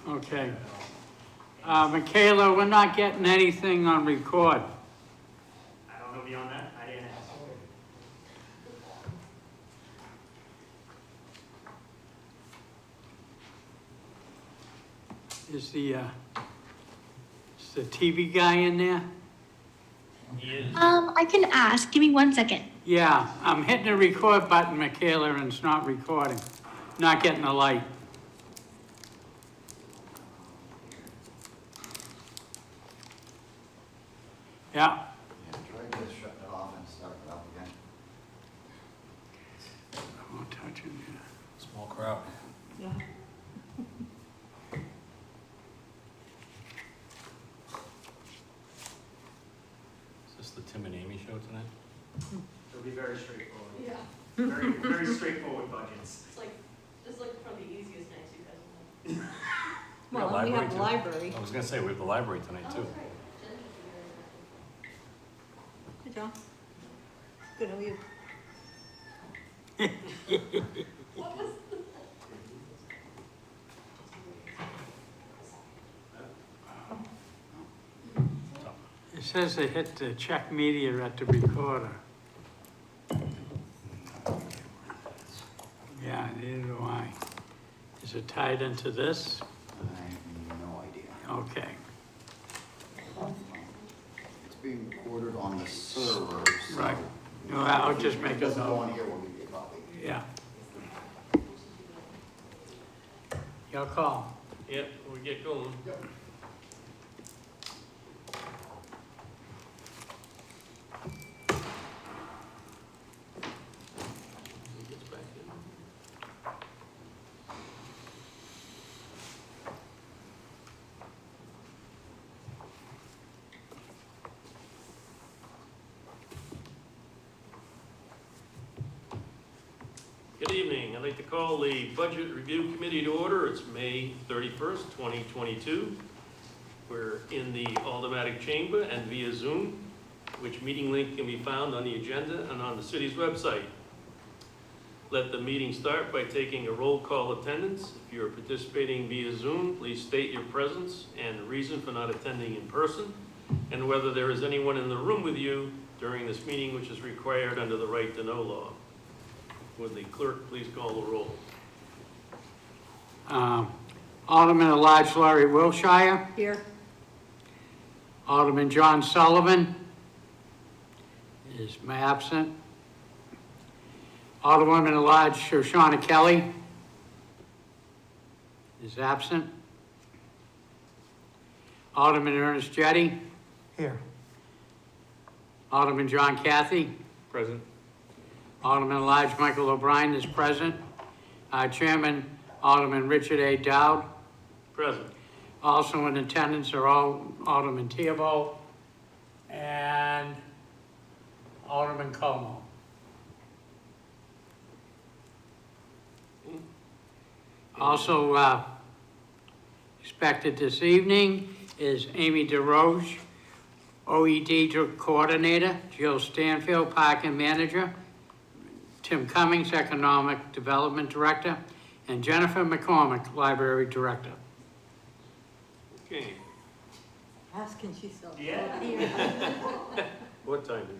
Okay. Michaela, we're not getting anything on record. I don't know beyond that. I didn't ask. Is the TV guy in there? He is. I can ask. Give me 1 second. Yeah, I'm hitting the record button, Michaela, and it's not recording. Not getting a light. Yeah, Yeah, try to shut it off and start it up again. I won't touch it. Small crowd. Yeah. Is this the Tim and Amy show tonight? It'll be very straightforward. Yeah. Very, very straightforward budgets. It's like from the easiest nights you guys have. We got Well, and we have too. the library. I was gonna say, we have the library tonight too. Hey, John. Good, how are you? It says they hit the check media at the recorder. Yeah, neither do I. Is it tied into this? I have no idea. Okay. It's being recorded on the server, so. Right. No, I'll just make If a it doesn't go note. on here, we'll give you a copy. Yeah. Your call. Yep, we get going. Yep. He gets back in. Good evening. I'd like to call the Budget Review Committee to order. It's May 31st, 2022. We're in the Aldermatic Chamber and via Zoom, which meeting link can be found on the agenda and on the city's website. Let the meeting start by taking a roll call attendance. If you're participating via Zoom, please state your presence and the reason for not attending in person, and whether there is anyone in the room with you during this meeting which is required under the right to know law. Would the clerk please call the roll? Alderman at-large Laurie Wilshire. Here. Alderman John Sullivan is absent. Alderwoman at-large Shoshana Kelly is absent. Alderman Ernest Jettie. Here. Alderman John Cathy. Present. Alderman at-large Michael O'Brien is present. Chairman Alderman Richard A. Dowd. Present. Also in attendance are all Alderman Theobald and Alderman Como. Also expected this evening is Amy DeRoche, OED Coordinator, Jill Stanfield, Parking Manager, Tim Cummings, Economic Development Director, and Jennifer McCormick, Library Director. Okay. Asking she's still. Yeah. What time is it?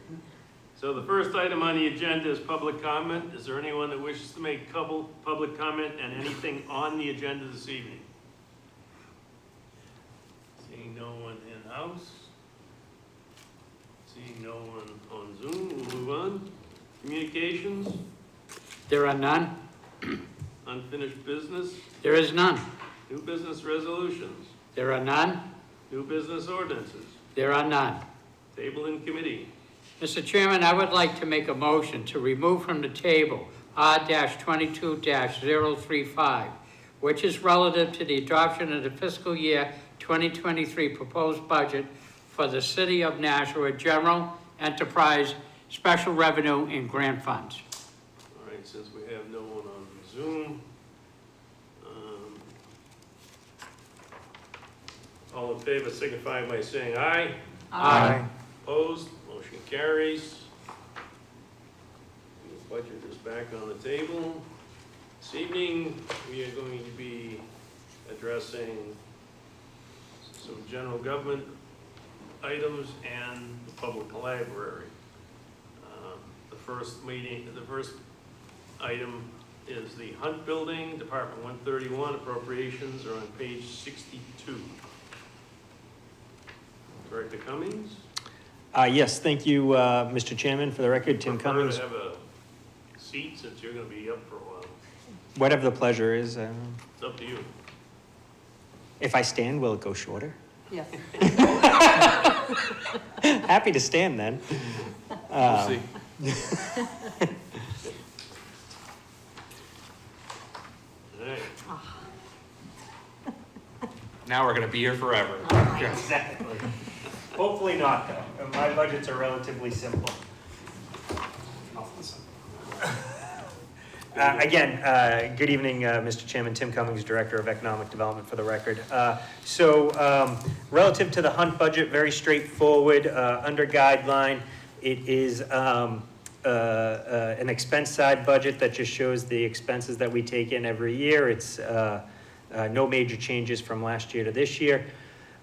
So the first item on the agenda is public comment. Is there anyone that wishes to make public comment on anything on the agenda this evening? Seeing no one in-house. Seeing no one on Zoom, we'll move on. Communications, There are none? unfinished business, There is none. new business resolutions, There are none? new business ordinances, There are none. table in committee. Mr. Chairman, I would like to make a motion to remove from the table R-22-035, which is relative to the adoption of the fiscal year 2023 proposed budget for the City of Nashua General Enterprise Special Revenue and Grant Funds. All right, since we have no one on Zoom, all in favor signify by saying aye. Aye. Opposed, motion carries. The budget is back on the table. This evening, we are going to be addressing some general government items and the public library. The first item is the Hunt Building, Department 131, appropriations are on page 62. Director Cummings? Yes, thank you, Mr. Chairman. For the record, Tim Cummings. Prefer to have a seat since you're gonna be up for a while. Whatever the pleasure is. It's up to you. If I stand, will it go shorter? Yes. Happy to stand then. We'll see. All right. Now we're gonna be here forever. Exactly. Hopefully not, though. My budgets are relatively simple. Good evening, Mr. Chairman. Tim Cummings, Director of Economic Development, for the record. Relative to the Hunt budget, very straightforward. Under guideline, it is an expense side budget that just shows the expenses that we take in every year. It's no major changes from last year to this year.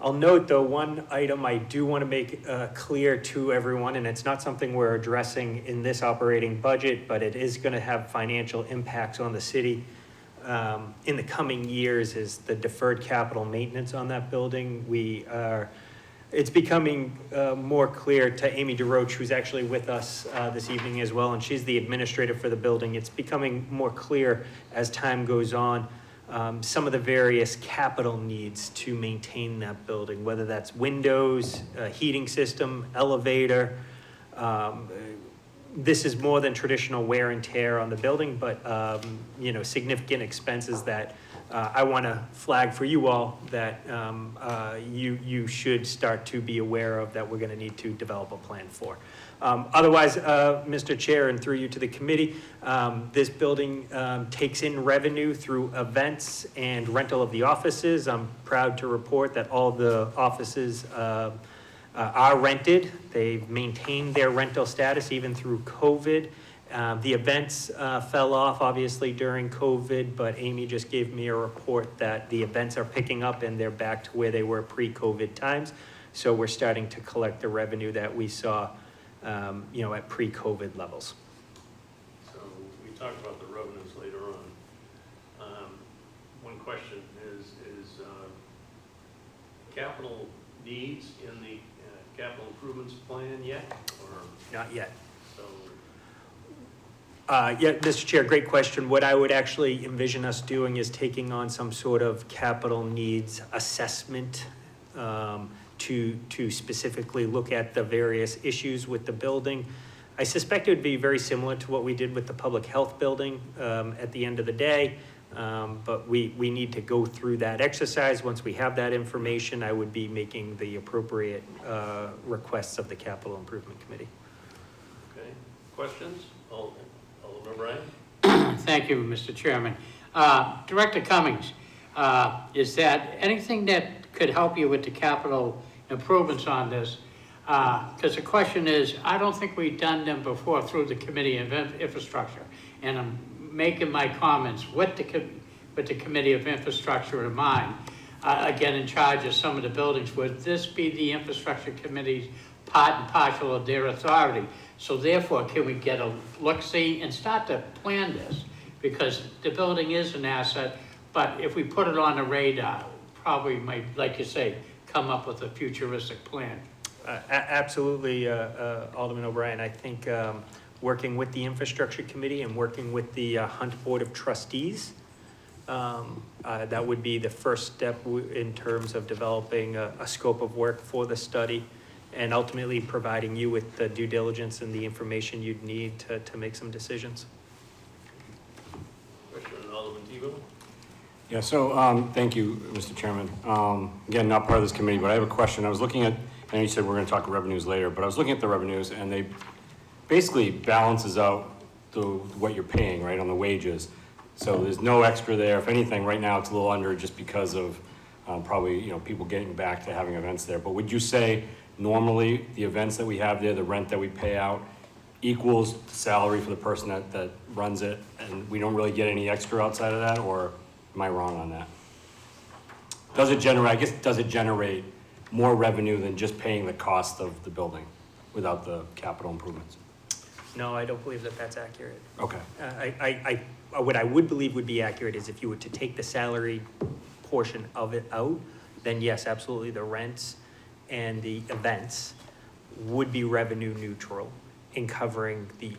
I'll note, though, one item I do want to make clear to everyone, and it's not something we're addressing in this operating budget, but it is going to have financial impacts on the city in the coming years, is the deferred capital maintenance on that building. It's becoming more clear to Amy DeRoche, who's actually with us this evening as well, and she's the administrator for the building. It's becoming more clear as time goes on. Some of the various capital needs to maintain that building, whether that's windows, heating system, elevator. This is more than traditional wear and tear on the building, but significant expenses that I want to flag for you all that you should start to be aware of, that we're going to need to develop a plan for. Otherwise, Mr. Chair, and through you to the committee, this building takes in revenue through events and rental of the offices. I'm proud to report that all the offices are rented. They've maintained their rental status even through COVID. The events fell off, obviously, during COVID, but Amy just gave me a report that the events are picking up and they're back to where they were pre-COVID times. So we're starting to collect the revenue that we saw at pre-COVID levels. So we talked about the revenues later on. One question is capital needs in the capital improvements plan yet, or? Not yet. So, Yeah, Mr. Chair, great question. What I would actually envision us doing is taking on some sort of capital needs assessment to specifically look at the various issues with the building. I suspect it would be very similar to what we did with the public health building at the end of the day, but we need to go through that exercise. Once we have that information, I would be making the appropriate requests of the Capital Improvement Committee. okay, questions? Alderman O'Brien? Thank you, Mr. Chairman. Director Cummings, is that anything that could help you with the capital improvements on this? Because the question is, I don't think we've done them before through the Committee of Infrastructure. And I'm making my comments with the Committee of Infrastructure in mind. Again, in charge of some of the buildings. Would this be the Infrastructure Committee's part and parcel of their authority? So therefore, can we get a look-see and start to plan this? Because the building is an asset, but if we put it on the radar, probably might, like you say, come up with a futuristic plan. Absolutely, Alderman O'Brien. I think working with the Infrastructure Committee and working with the Hunt Board of Trustees, that would be the first step in terms of developing a scope of work for the study, and ultimately providing you with the due diligence and the information you'd need to make some decisions. Question, Alderman Tebow? Yeah, so, thank you, Mr. Chairman. Again, not part of this committee, but I have a question. I was looking at, and you said we're gonna talk revenues later, but I was looking at the revenues, and they basically balances out what you're paying, right, on the wages. So there's no extra there. If anything, right now it's a little under just because of probably, people getting back to having events there. But would you say normally the events that we have there, the rent that we pay out, equals the salary for the person that runs it, and we don't really get any extra outside of that, or am I wrong on that? Does it generate, I guess, does it generate more revenue than just paying the cost of the building without the capital improvements? No, I don't believe that that's accurate. Okay, What I would believe would be accurate is if you were to take the salary portion of it out, then yes, absolutely, the rents and the events would be revenue neutral in covering the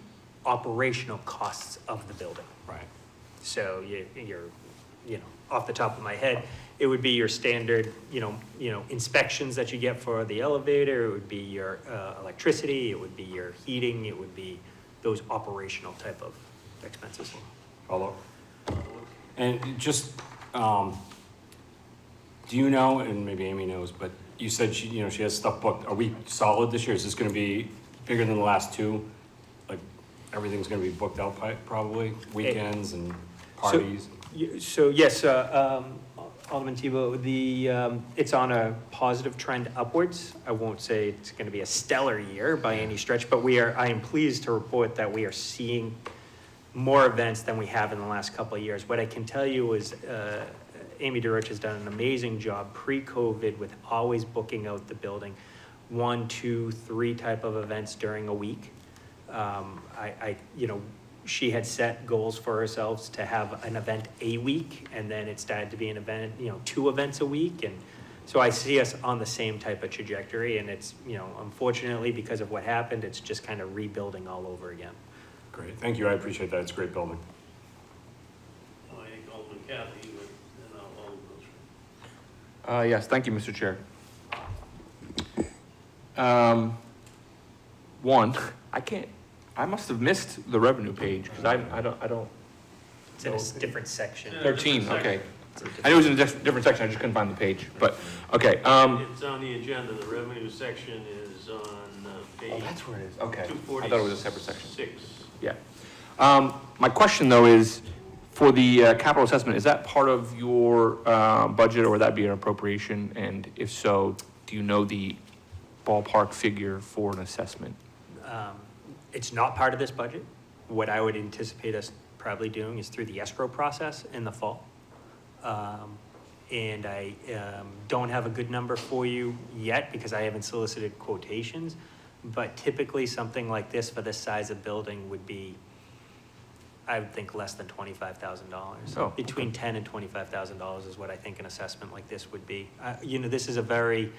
operational costs of the building. right. So you're, off the top of my head, it would be your standard, inspections that you get for the elevator, it would be your electricity, it would be your heating, it would be those operational type of expenses. Follow. And just, do you know, and maybe Amy knows, but you said she has stuff booked. Are we solid this year? Is this gonna be bigger than the last two? Like, everything's gonna be booked out probably, weekends and parties? So yes, Alderman Tebow, it's on a positive trend upwards. I won't say it's gonna be a stellar year by any stretch, but I am pleased to report that we are seeing more events than we have in the last couple of years. What I can tell you is, Amy DeRich has done an amazing job pre-COVID with always booking out the building, 1, 2, 3 type of events during a week. She had set goals for herself to have an event a week, and then it started to be an event, 2 events a week. And so I see us on the same type of trajectory, and it's, unfortunately, because of what happened, it's just kind of rebuilding all over again. Great, thank you, I appreciate that, it's a great building. I think Alderman Kathy, and then Alderman Wiltshire. Yes, thank you, Mr. Chair. One, I must have missed the revenue page, because I don't. It's in a different section. 13, okay. I knew it was in a different section, I just couldn't find the page, but, okay. It's on the agenda, the revenue section is on page. Oh, that's where it is, okay. 246. I thought it was a separate section. 6. Yeah. My question, though, is, for the capital assessment, is that part of your budget, or would that be an appropriation? And if so, do you know the ballpark figure for an assessment? It's not part of this budget. What I would anticipate us probably doing is through the escrow process in the fall. And I don't have a good number for you yet because I haven't solicited quotations, but typically something like this for this size of building would be, I would think, less than $25,000. Oh, Between $10,000 and $25,000 is what I think an assessment like this would be. This is a very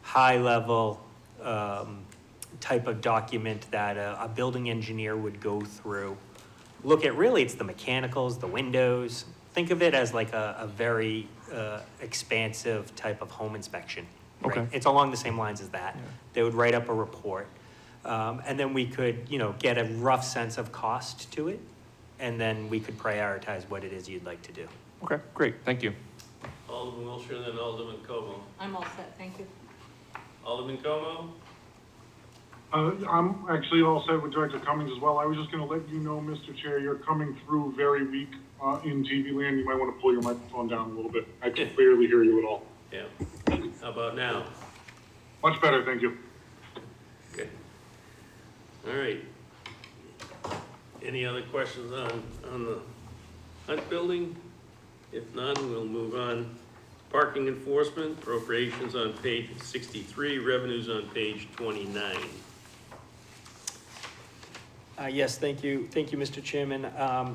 high-level type of document that a building engineer would go through. Look at, really, it's the mechanicals, the windows. Think of it as like a very expansive type of home inspection. Right? Okay. It's along the same lines as that. Yeah. They would write up a report. And then we could, get a rough sense of cost to it. And then we could prioritize what it is you'd like to do. Okay, great, thank you. Alderman Wiltshire, then Alderman Como. I'm all set, thank you. Alderman Como? I'm actually all set with Director Cummings as well. I was just going to let you know, Mr. Chair, you're coming through very weak in TV land. You might want to pull your microphone down a little bit. I can barely hear you at all. Yeah. How about now? Much better, thank you. Okay. All right. Any other questions on the Hunt building? If none, we'll move on. Parking enforcement, appropriations on page 63, revenues on page 29. Yes, thank you, Mr. Chairman.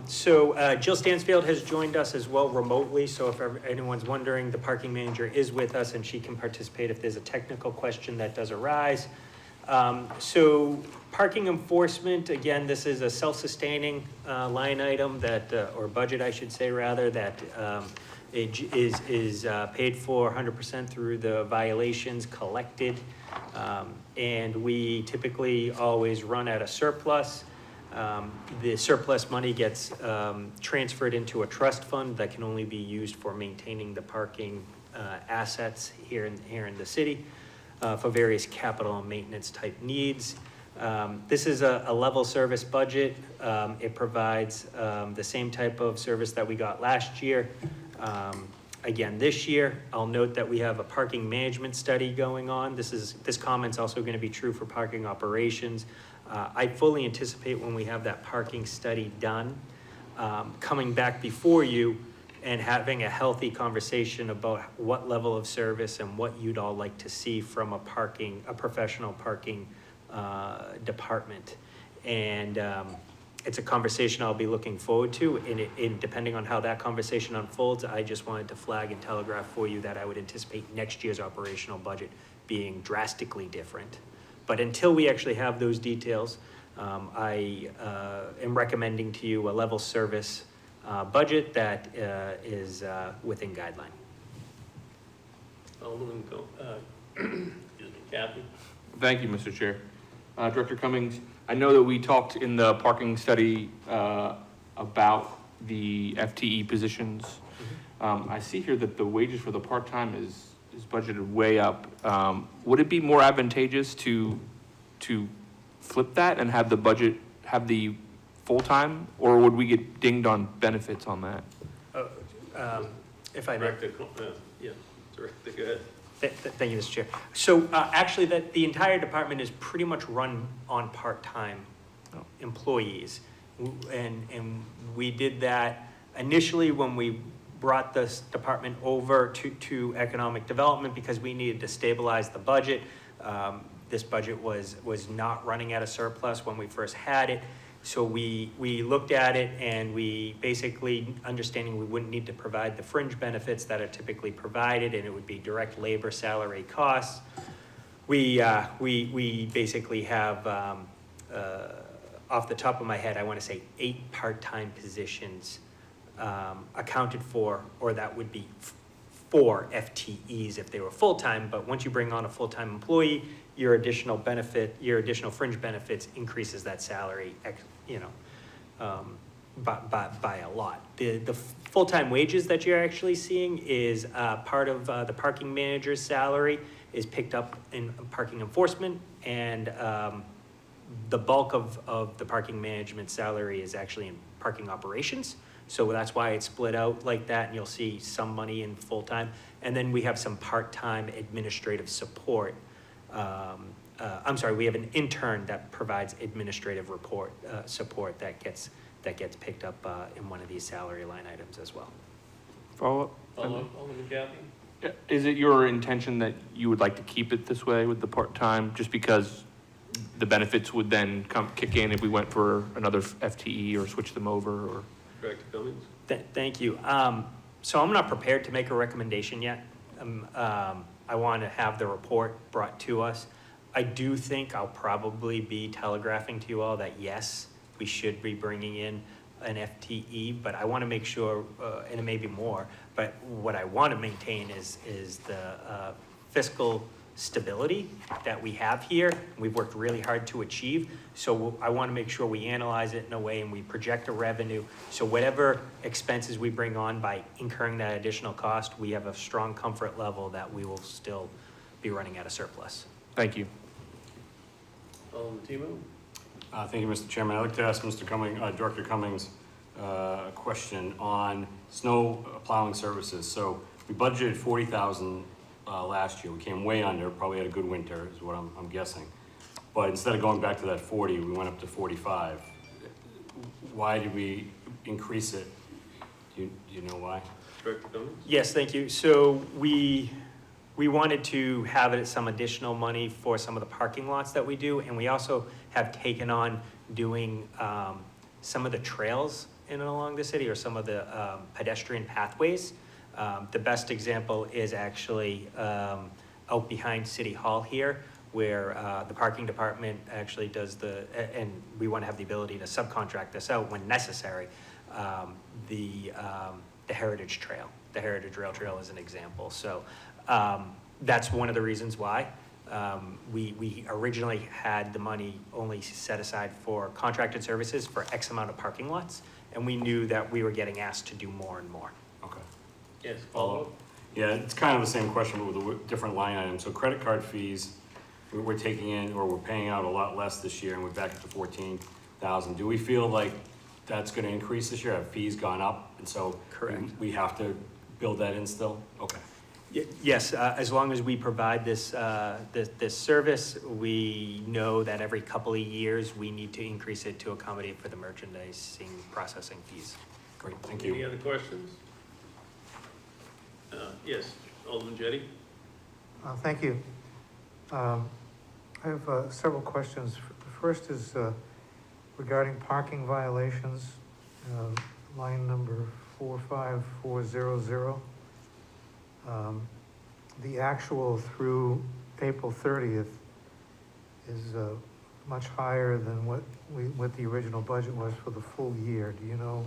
So Jill Stansfield has joined us as well remotely, so if anyone's wondering, the parking manager is with us and she can participate if there's a technical question that does arise. So parking enforcement, again, this is a self-sustaining line item that, or budget, I should say, rather, that is paid for 100% through the violations collected. And we typically always run at a surplus. The surplus money gets transferred into a trust fund that can only be used for maintaining the parking assets here in the city for various capital and maintenance type needs. This is a level service budget. It provides the same type of service that we got last year. Again, this year, I'll note that we have a parking management study going on. This comment's also going to be true for parking operations. I fully anticipate when we have that parking study done, coming back before you and having a healthy conversation about what level of service and what you'd all like to see from a professional parking department. And it's a conversation I'll be looking forward to, and depending on how that conversation unfolds, I just wanted to flag and telegraph for you that I would anticipate next year's operational budget being drastically different. But until we actually have those details, I am recommending to you a level service budget that is within guideline. Alderman, excuse me, Kathy? Thank you, Mr. Chair. Director Cummings, I know that we talked in the parking study about the FTE positions. I see here that the wages for the part-time is budgeted way up. Would it be more advantageous to flip that and have the budget have the full-time, or would we get dinged on benefits on that? If I may. Director, yeah, Director, go ahead. Thank you, Mr. Chair. So actually, the entire department is pretty much run on part-time employees. And we did that initially when we brought this department over to economic development because we needed to stabilize the budget. This budget was not running at a surplus when we first had it. So we looked at it and we basically, understanding we wouldn't need to provide the fringe benefits that are typically provided, and it would be direct labor salary costs. We basically have, off the top of my head, I want to say 8 part-time positions accounted for, or that would be 4 FTEs if they were full-time. But once you bring on a full-time employee, your additional fringe benefits increases that salary, by a lot. The full-time wages that you're actually seeing is part of the parking manager's salary is picked up in parking enforcement, and the bulk of the parking management salary is actually in parking operations. So that's why it's split out like that, and you'll see some money in full-time. And then we have some part-time administrative support. We have an intern that provides administrative support that gets picked up in one of these salary line items as well. Follow-up? Alderman Kathy? Is it your intention that you would like to keep it this way with the part-time, just because the benefits would then kick in if we went for another FTE or switch them over, or? Director Cummings? Thank you. So I'm not prepared to make a recommendation yet. I want to have the report brought to us. I do think I'll probably be telegraphing to you all that yes, we should be bringing in an FTE, but I want to make sure, and it may be more, but what I want to maintain is the fiscal stability that we have here. We've worked really hard to achieve. So I want to make sure we analyze it in a way and we project a revenue. So whatever expenses we bring on by incurring that additional cost, we have a strong comfort level that we will still be running at a surplus. Thank you. Alderman Tebow? Thank you, Mr. Chairman. I'd like to ask Director Cummings a question on snow plowing services. So we budgeted $40,000 last year. We came way under, probably had a good winter is what I'm guessing. But instead of going back to that 40, we went up to 45. Why did we increase it? Do you know why? Director Cummings? Yes, thank you. So we wanted to have some additional money for some of the parking lots that we do, and we also have taken on doing some of the trails in and along the city, or some of the pedestrian pathways. The best example is actually out behind City Hall here, where the parking department actually does and we want to have the ability to subcontract this out when necessary, the Heritage Trail. The Heritage Rail Trail is an example. So that's one of the reasons why. We originally had the money only set aside for contracted services for X amount of parking lots, and we knew that we were getting asked to do more and more. Okay. Yes, follow-up? Yeah, it's kind of the same question, but with a different line item. So credit card fees, we're taking in, or we're paying out a lot less this year, and we're back up to 14,000. Do we feel like that's going to increase this year? Have fees gone up? And so Correct. we have to build that in still? Okay. Yes, as long as we provide this service, we know that every couple of years we need to increase it to accommodate for the merchandising processing fees. Great, thank Any you. other questions? Yes, Alderman Jettie? Thank you. I have several questions. The first is regarding parking violations, line number 45400. The actual through April 30th is much higher than what the original budget was for the full year. Do you know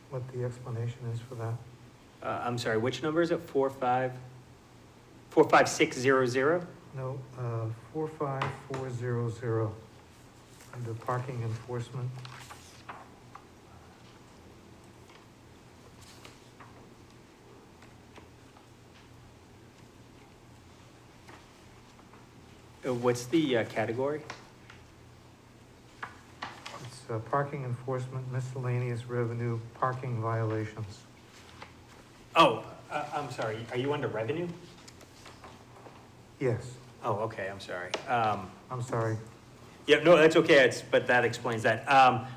what the explanation is for that? I'm sorry, which number is it? 45600? No, 45400, under parking enforcement. What's the category? It's parking enforcement, miscellaneous revenue, parking violations. Oh, I'm sorry, are you under revenue? Yes, Oh, okay, I'm sorry. I'm sorry. Yeah, no, that's okay, but that explains that.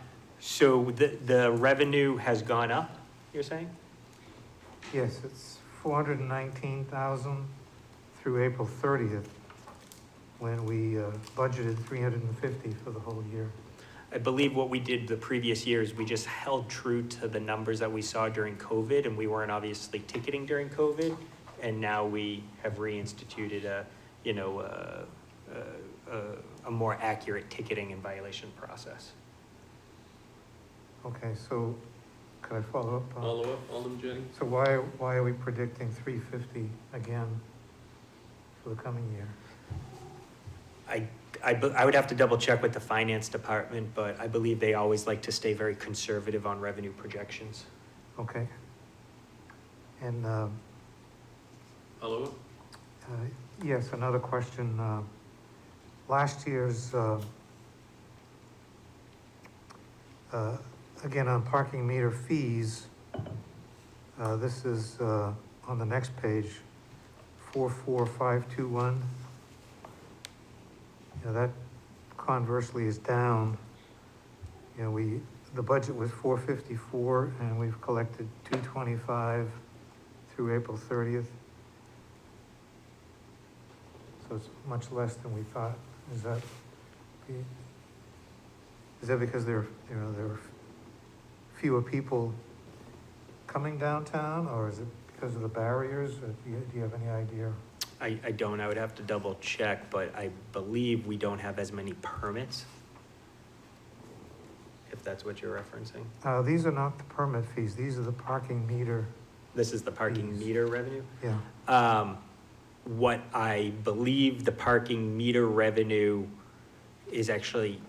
So the revenue has gone up, you're saying? Yes, it's 419,000 through April 30th, when we budgeted 350 for the whole year. I believe what we did the previous years, we just held true to the numbers that we saw during COVID, and we weren't obviously ticketing during COVID. And now we have reinstituted a more accurate ticketing and violation process. Okay, so could I follow up? Follow up, Alderman Jettie? So why are we predicting 350 again for the coming year? I would have to double check with the finance department, but I believe they always like to stay very conservative on revenue projections. Okay. And Follow up? yes, another question. Last year's, again, on parking meter fees, this is on the next page, 44521. That conversely is down. The budget was 454 and we've collected 225 through April 30th. So it's much less than we thought. Is that because there are fewer people coming downtown, or is it because of the barriers? Or do you have any idea? I don't, I would have to double check, but I believe we don't have as many permits, if that's what you're referencing. These are not the permit fees. These are the parking meter. This is the parking Fees. meter revenue? Yeah. What I believe the parking meter revenue is actually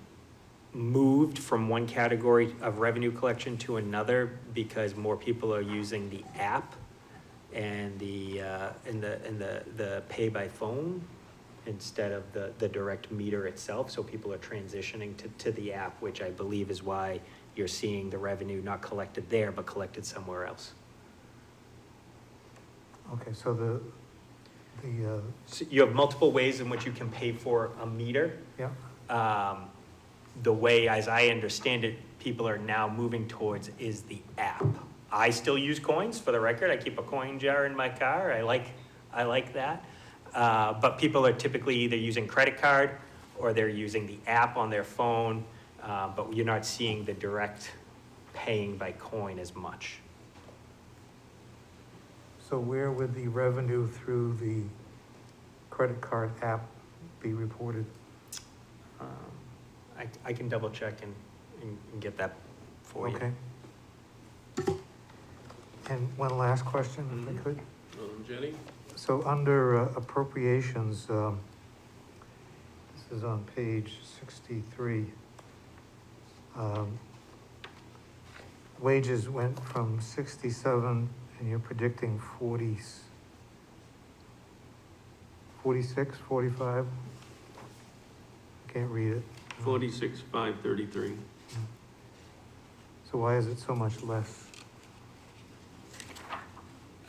moved from one category of revenue collection to another because more people are using the app and the pay by phone instead of the direct meter itself. So people are transitioning to the app, which I believe is why you're seeing the revenue not collected there, but collected somewhere else. Okay, so So you have multiple ways in which you can pay for a meter. yeah, The way, as I understand it, people are now moving towards is the app. I still use coins, for the record. I keep a coin jar in my car. I like that. But people are typically either using credit card or they're using the app on their phone. But you're not seeing the direct paying by coin as much. so where would the revenue through the credit card app be reported? I can double check and get that for you. Okay. And one last question, if I could. Alderman Jettie? So under appropriations, this is on page 63. Wages went from 67 and you're predicting 46, 45? I can't read it. 46,533. So why is it so much less?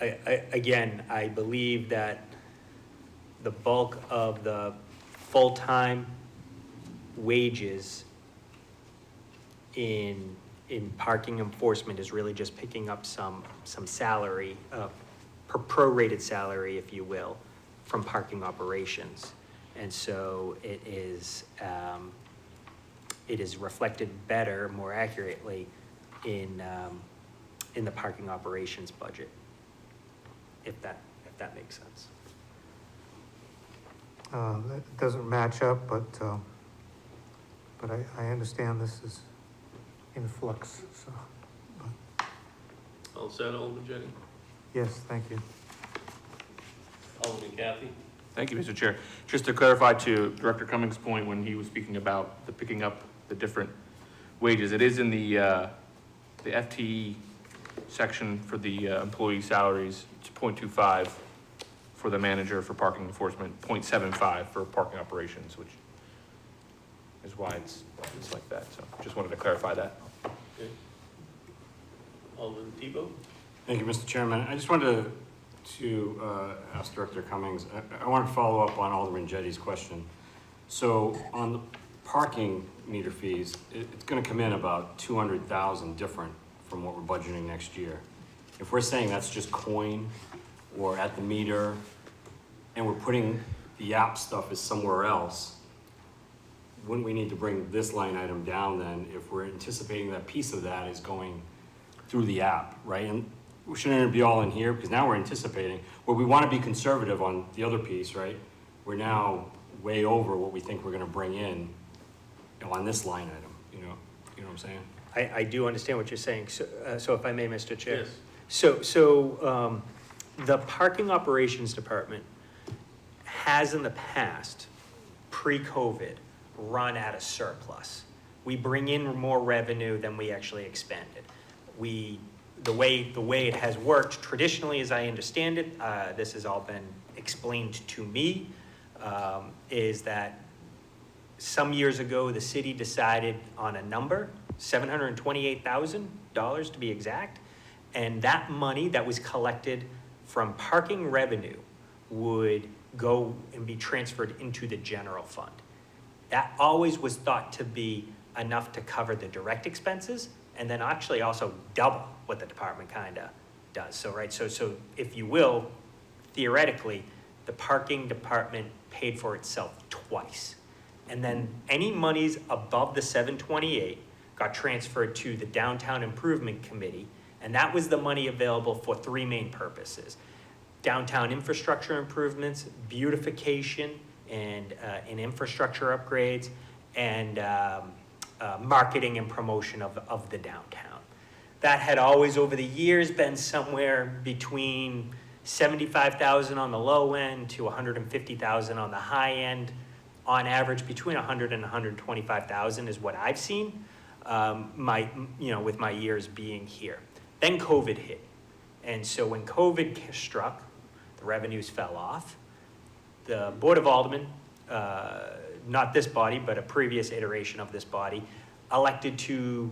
I believe that the bulk of the full-time wages in parking enforcement is really just picking up some salary her prorated salary, if you will, from parking operations. And so it is reflected better, more accurately in the parking operations budget, if that makes sense. That doesn't match up, but I understand this is in flux, so, All set, Alderman Jettie? yes, thank you. Alderman Kathy? Thank you, Mr. Chair. Just to clarify to Director Cummings' point when he was speaking about the picking up the different wages, it is in the FTE section for the employee salaries. It's 0.25 for the manager for parking enforcement, 0.75 for parking operations, which is why it's like that. So just wanted to clarify that. Okay. Alderman Tebow? Thank you, Mr. Chairman. I just wanted to ask Director Cummings, I want to follow up on Alderman Jettie's question. So on the parking meter fees, it's going to come in about 200,000 different from what we're budgeting next year. If we're saying that's just coin or at the meter, and we're putting the app stuff is somewhere else, wouldn't we need to bring this line item down then if we're anticipating that piece of that is going through the app, right? And shouldn't it be all in here? Because now we're anticipating, well, we want to be conservative on the other piece, right? We're now way over what we think we're going to bring in on this line item, you know what I'm saying? I do understand what you're saying. So if I may, Mr. Chair. Yes. So the parking operations department has in the past, pre-COVID, run at a surplus. We bring in more revenue than we actually expended. The way it has worked traditionally, as I understand it, this has all been explained to me, is that some years ago, the city decided on a number, $728,000 to be exact, and that money that was collected from parking revenue would go and be transferred into the general fund. That always was thought to be enough to cover the direct expenses, and then actually also double what the department kind of does. So, right, so if you will, theoretically, the parking department paid for itself twice. And then any monies above the 728 got transferred to the Downtown Improvement Committee, and that was the money available for three main purposes: downtown infrastructure improvements, beautification, and infrastructure upgrades, and marketing and promotion of the downtown. That had always, over the years, been somewhere between $75,000 on the low end to $150,000 on the high end. On average, between $100,000 and $125,000 is what I've seen. With my years being here. Then COVID hit, and so when COVID struck, the revenues fell off. The Board of Aldermen, not this body, but a previous iteration of this body, elected to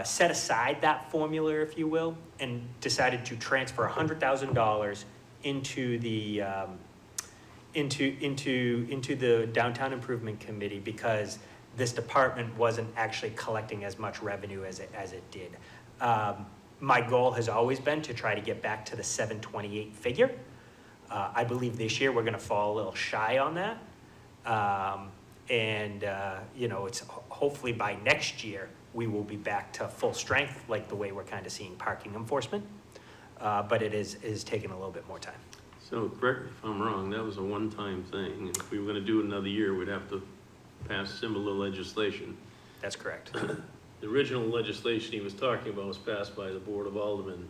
set aside that formula, if you will, and decided to transfer $100,000 into the into the Downtown Improvement Committee because this department wasn't actually collecting as much revenue as it did. My goal has always been to try to get back to the 728 figure. I believe this year we're going to fall a little shy on that. It's hopefully by next year we will be back to full strength, like the way we're kind of seeing parking enforcement. But it is taking a little bit more time. So correct me if I'm wrong, that was a one-time thing. And if we were going to do it another year, we'd have to pass similar legislation. That's correct. The original legislation he was talking about was passed by the Board of Aldermen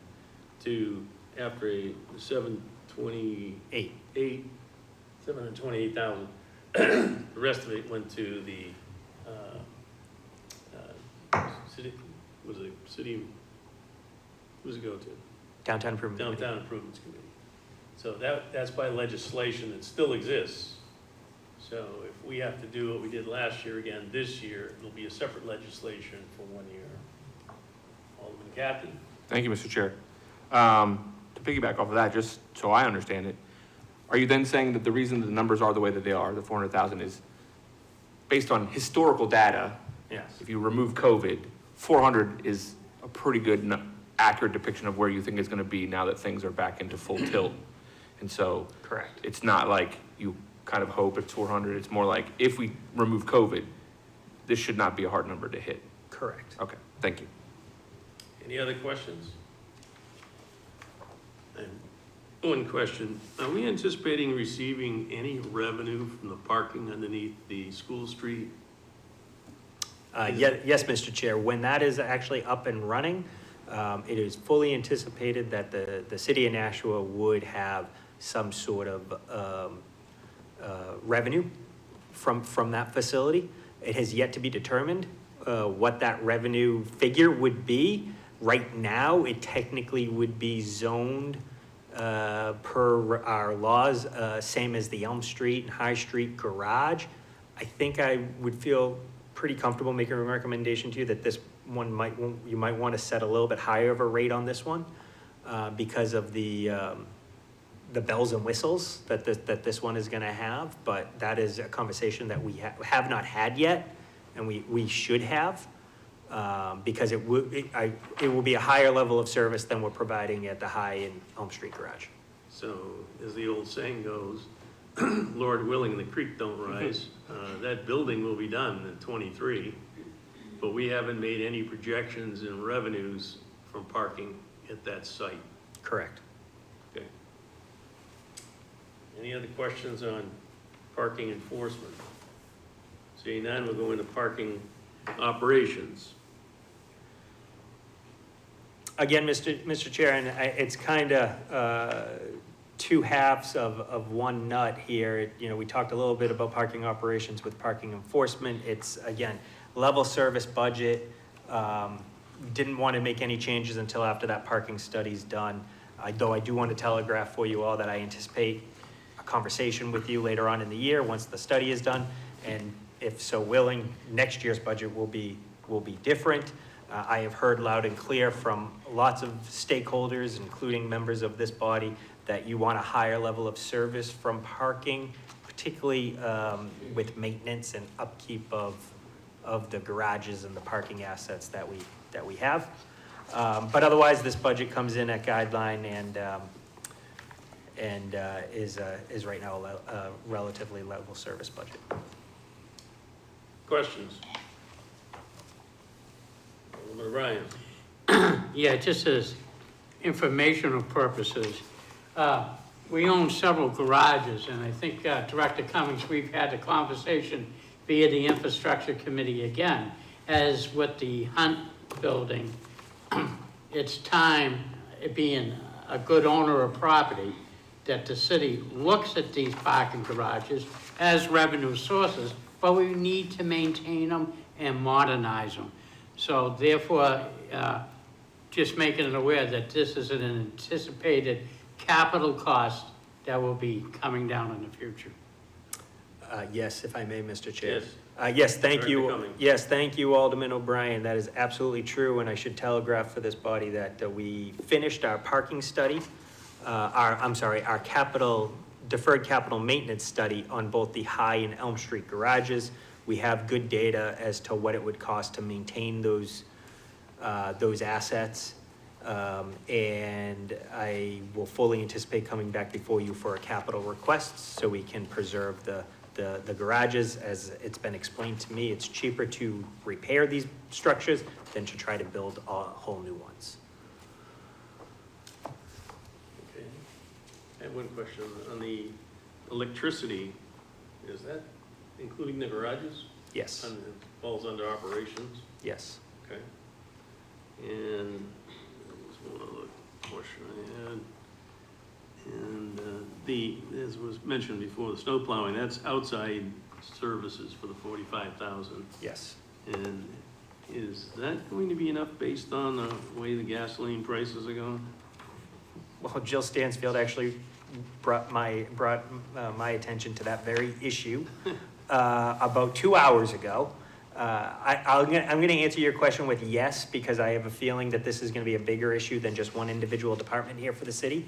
to, after a 728,000, the rest of it went to the city, who does it go to? Downtown Improvement Committee. Downtown Improvements Committee. So that's by legislation that still exists. So if we have to do what we did last year again this year, it'll be a separate legislation for 1 year. Alderman Captain? Thank you, Mr. Chair. To piggyback off of that, just so I understand it, are you then saying that the reason the numbers are the way that they are, the 400,000, is based on historical data? Yes. If you remove COVID, 400 is a pretty good accurate depiction of where you think it's gonna be now that things are back into full tilt. And so. Correct. It's not like you kind of hope it's 400, it's more like if we remove COVID, this should not be a hard number to hit. Correct. Okay, thank you. Any other questions? And one question, are we anticipating receiving any revenue from the parking underneath the school street? Yes, Mr. Chair, when that is actually up and running, it is fully anticipated that the city of Nashua would have some sort of revenue from that facility. It has yet to be determined what that revenue figure would be. Right now, it technically would be zoned per our laws, same as the Elm Street and High Street garage. I think I would feel pretty comfortable making a recommendation to you that this one you might want to set a little bit higher of a rate on this one because of the bells and whistles that this one is going to have. But that is a conversation that we have not had yet, and we should have. Because it will be a higher level of service than we're providing at the High and Elm Street garage. So, as the old saying goes, Lord willing, the creek don't rise. That building will be done in '23, but we haven't made any projections in revenues from parking at that site. Correct. Okay. Any other questions on parking enforcement? Seeing none, we'll go into parking operations. Again, Mr. Chair, and it's kind of two halves of one nut here. You know, we talked a little bit about parking operations with parking enforcement. It's, again, level service budget. Didn't want to make any changes until after that parking study's done. Though I do want to telegraph for you all that I anticipate a conversation with you later on in the year once the study is done. And if so willing, next year's budget will be different. I have heard loud and clear from lots of stakeholders, including members of this body, that you want a higher level of service from parking, particularly with maintenance and upkeep of the garages and the parking assets that we have. But otherwise, this budget comes in at guideline and is right now a relatively level service budget. Questions? Alderman Ryan. Yeah, just as informational purposes, we own several garages, and I think Director Cummings, we've had a conversation via the Infrastructure Committee again, as with the Hunt building, it's time, being a good owner of property, that the city looks at these parking garages as revenue sources, but we need to maintain them and modernize them. So therefore, just making it aware that this is an anticipated capital cost that will be coming down in the future. Yes, if I may, Mr. Chair. Yes. Yes, thank Director you. Cummings. Yes, thank you, Alderman O'Brien. That is absolutely true, and I should telegraph for this body that we finished our parking study, our deferred capital maintenance study on both the High and Elm Street garages. We have good data as to what it would cost to maintain those assets. And I will fully anticipate coming back before you for a capital request so we can preserve the garages. As it's been explained to me, it's cheaper to repair these structures than to try to build whole new ones. Okay. I have one question on the electricity. Is that including the garages? Yes, And it falls under operations? yes. Okay. And there's one other question I had. And as was mentioned before, the snow plowing, that's outside services for the 45,000. Yes. And is that going to be enough based on the way the gasoline prices are going? Well, Jill Stansfield actually brought my attention to that very issue about 2 hours ago. I'm going to answer your question with yes, because I have a feeling that this is going to be a bigger issue than just one individual department here for the city.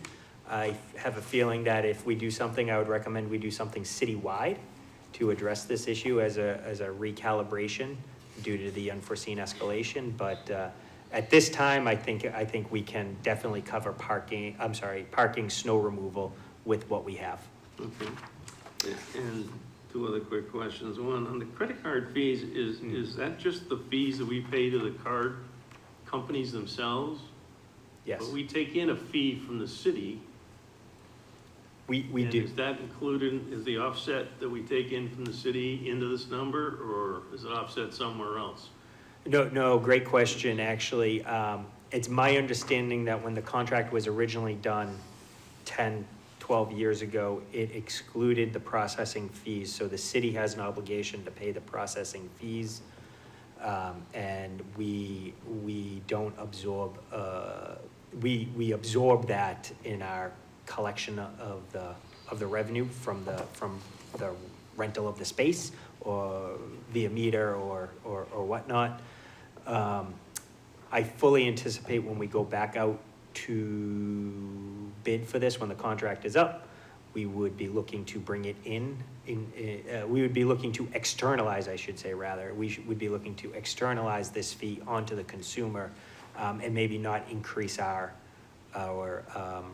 I have a feeling that if we do something, I would recommend we do something citywide to address this issue as a recalibration due to the unforeseen escalation. But At this time, I think we can definitely cover parking, snow removal with what we have. Okay. And two other quick questions. One, on the credit card fees, is that just the fees that we pay to the card companies themselves? Yes, But we take in a fee from the city. we And do. is that included, is the offset that we take in from the city into this number, or is it offset somewhere else? No, great question, actually. It's my understanding that when the contract was originally done 10, 12 years ago, it excluded the processing fees, so the city has an obligation to pay the processing fees. And we don't absorb, we absorb that in our collection of the revenue from the rental of the space, or via meter or whatnot. I fully anticipate when we go back out to bid for this, when the contract is up, we would be looking to bring it we would be looking to externalize, I should say, rather. Would be looking to externalize this fee onto the consumer, and maybe not increase our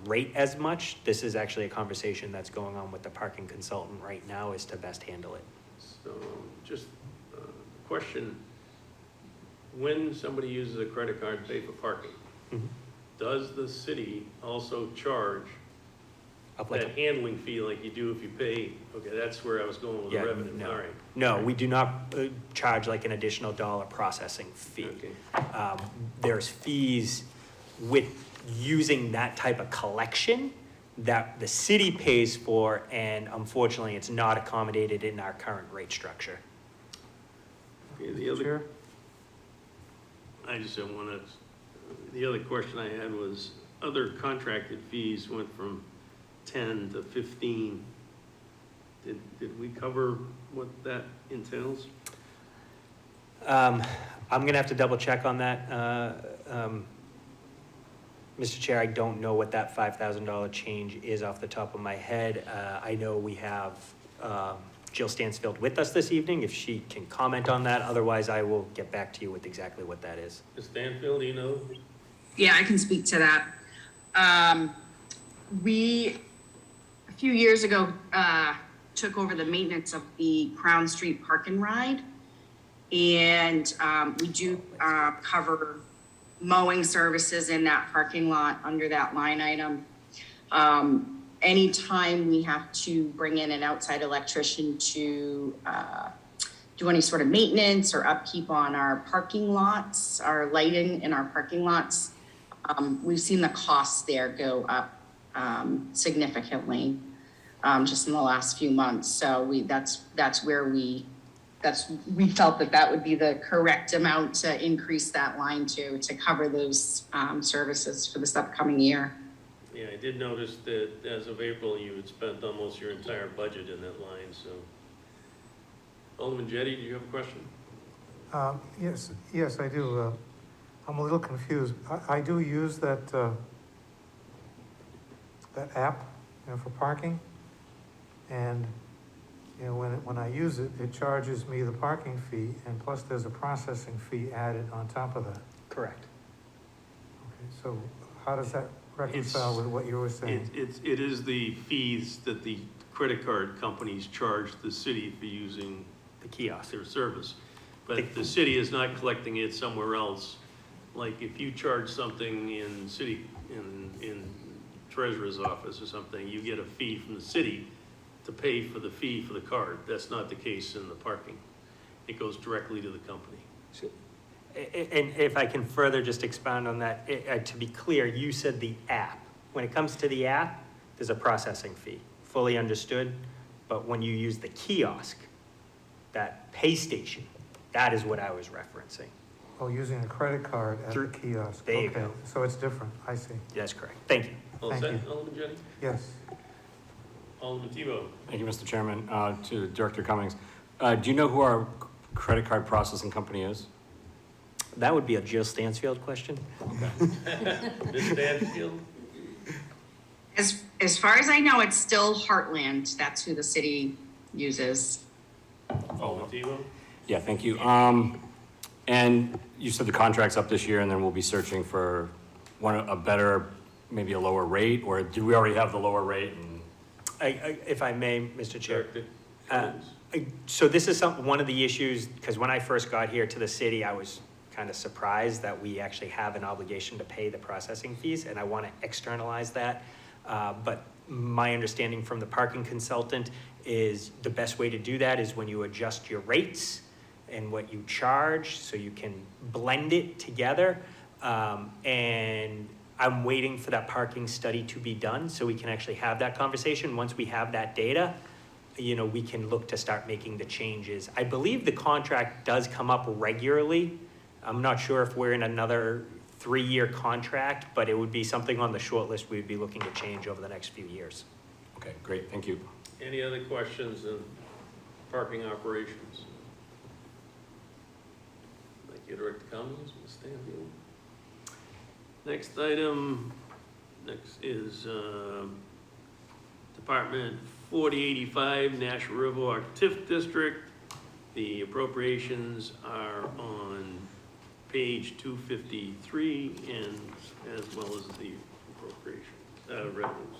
rate as much. This is actually a conversation that's going on with the parking consultant right now, as to best handle it. So, just a question. When somebody uses a credit card to pay for parking, Mhm. does the city also charge Up like that handling fee like you do if you pay? Okay, that's where I was going with the Yeah, revenue, no. all right. No, we do not charge like an additional dollar processing fee. Okay. There's fees with using that type of collection that the city pays for, and unfortunately, it's not accommodated in our current rate structure. Okay, the other, Chair? I just don't wanna, the other question I had was, other contracted fees went from 10 to 15. Did we cover what that entails? I'm gonna have to double check on that. Mr. Chair, I don't know what that $5,000 change is off the top of my head. I know we have Jill Stansfield with us this evening, if she can comment on that. Otherwise, I will get back to you with exactly what that is. Ms. Stanfield, do you know? Yeah, I can speak to that. We, a few years ago, took over the maintenance of the Crown Street Park and Ride. And we do cover mowing services in that parking lot under that line item. Anytime we have to bring in an outside electrician to do any sort of maintenance or upkeep on our parking lots, our lighting in our parking lots, we've seen the costs there go up significantly just in the last few months. So that's where we felt that would be the correct amount to increase that line to cover those services for this upcoming year. Yeah, I did notice that as of April, you had spent almost your entire budget in that line, so. Alderman Jettie, do you have a question? Yes, I do. I'm a little confused. I do use that app, for parking. And, when I use it, it charges me the parking fee, and plus there's a processing fee added on top of that. Correct. Okay, so how does that reconcile with what you were saying? It is the fees that the credit card companies charge the city for using The kiosk. their service. But the city is not collecting it somewhere else. Like if you charge something in treasurer's office or something, you get a fee from the city to pay for the fee for the card. That's not the case in the parking. It goes directly to the company. And if I can further just expound on that, to be clear, you said the app. When it comes to the app, there's a processing fee, fully understood. But when you use the kiosk, that pay station, that is what I was referencing. Oh, using a credit card at the kiosk. There you Okay, go. so it's different, I see. That's correct. Thank you. All Thank set, you. Alderman Jettie? Yes. Alderman Tebow? Thank you, Mr. Chairman. To Director Cummings, do you know who our credit card processing company is? That would be a Jill Stansfield question. Ms. Stanfield? As far as I know, it's still Heartland. That's who the city uses. Alderman Tebow? Yeah, thank you. And you said the contract's up this year, and then we'll be searching for a better, maybe a lower rate, or do we already have the lower rate? And If I may, Mr. Chair. Director Uh, Cummings? So this is one of the issues, because when I first got here to the city, I was kind of surprised that we actually have an obligation to pay the processing fees, and I want to externalize that. But my understanding from the parking consultant is the best way to do that is when you adjust your rates and what you charge, so you can blend it together. And I'm waiting for that parking study to be done, so we can actually have that conversation. Once we have that data, we can look to start making the changes. I believe the contract does come up regularly. I'm not sure if we're in another 3-year contract, but it would be something on the short list we would be looking to change over the next few years. Okay, great, thank you. Any other questions in parking operations? Thank you, Director Cummings, Ms. Stanfield. Next item, is Department 4085, National River TIF District. The appropriations are on page 253, and as well as the appropriation, revenues.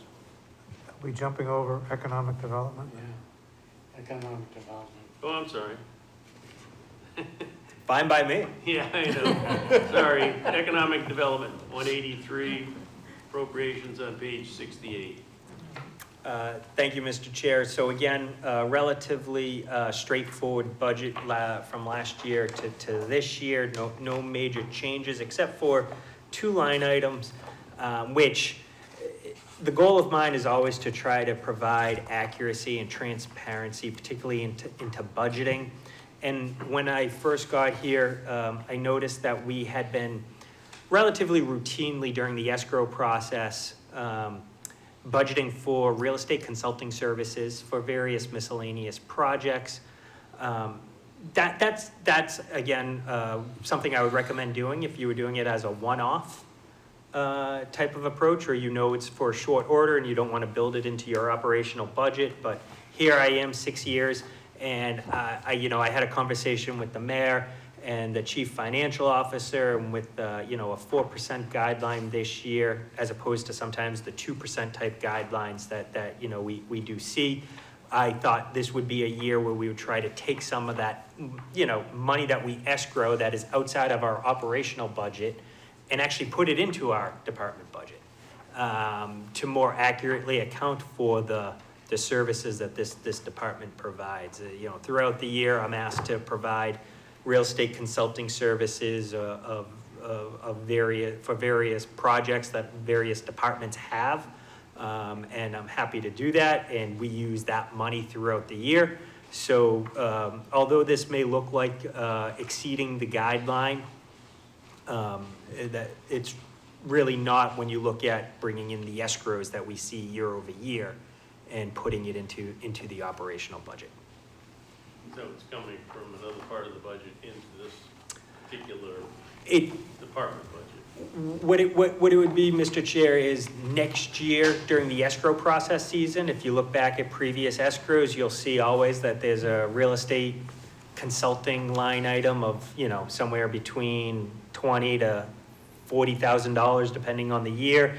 Are we jumping over economic development? Yeah, economic development. Oh, I'm sorry. Fine by me. Yeah, I know. Sorry, economic development, 183, appropriations on page 68. Thank you, Mr. Chair. So again, relatively straightforward budget from last year to this year. No major changes except for 2 line items, which the goal of mine is always to try to provide accuracy and transparency, particularly into budgeting. And when I first got here, I noticed that we had been relatively routinely during the escrow process budgeting for real estate consulting services for various miscellaneous projects. That's again, something I would recommend doing if you were doing it as a one-off type of approach, or it's for a short order and you don't want to build it into your operational budget. But here I am 6 years, and I had a conversation with the mayor and the chief financial officer, and with a 4% guideline this year, as opposed to sometimes the 2% type guidelines that we do see. I thought this would be a year where we would try to take some of that, money that we escrow that is outside of our operational budget, and actually put it into our department budget to more accurately account for the services that this department provides. Throughout the year, I'm asked to provide real estate consulting services for various projects that various departments have. And I'm happy to do that, and we use that money throughout the year. So although this may look like exceeding the guideline, that it's really not when you look at bringing in the escrows that we see year over year and putting it into the operational budget. So it's coming from another part of the budget into this particular department budget. What it would be, Mr. Chair, is next year during the escrow process season, if you look back at previous escrows, you'll see always that there's a real estate consulting line item of, somewhere between $20,000 to $40,000, depending on the year.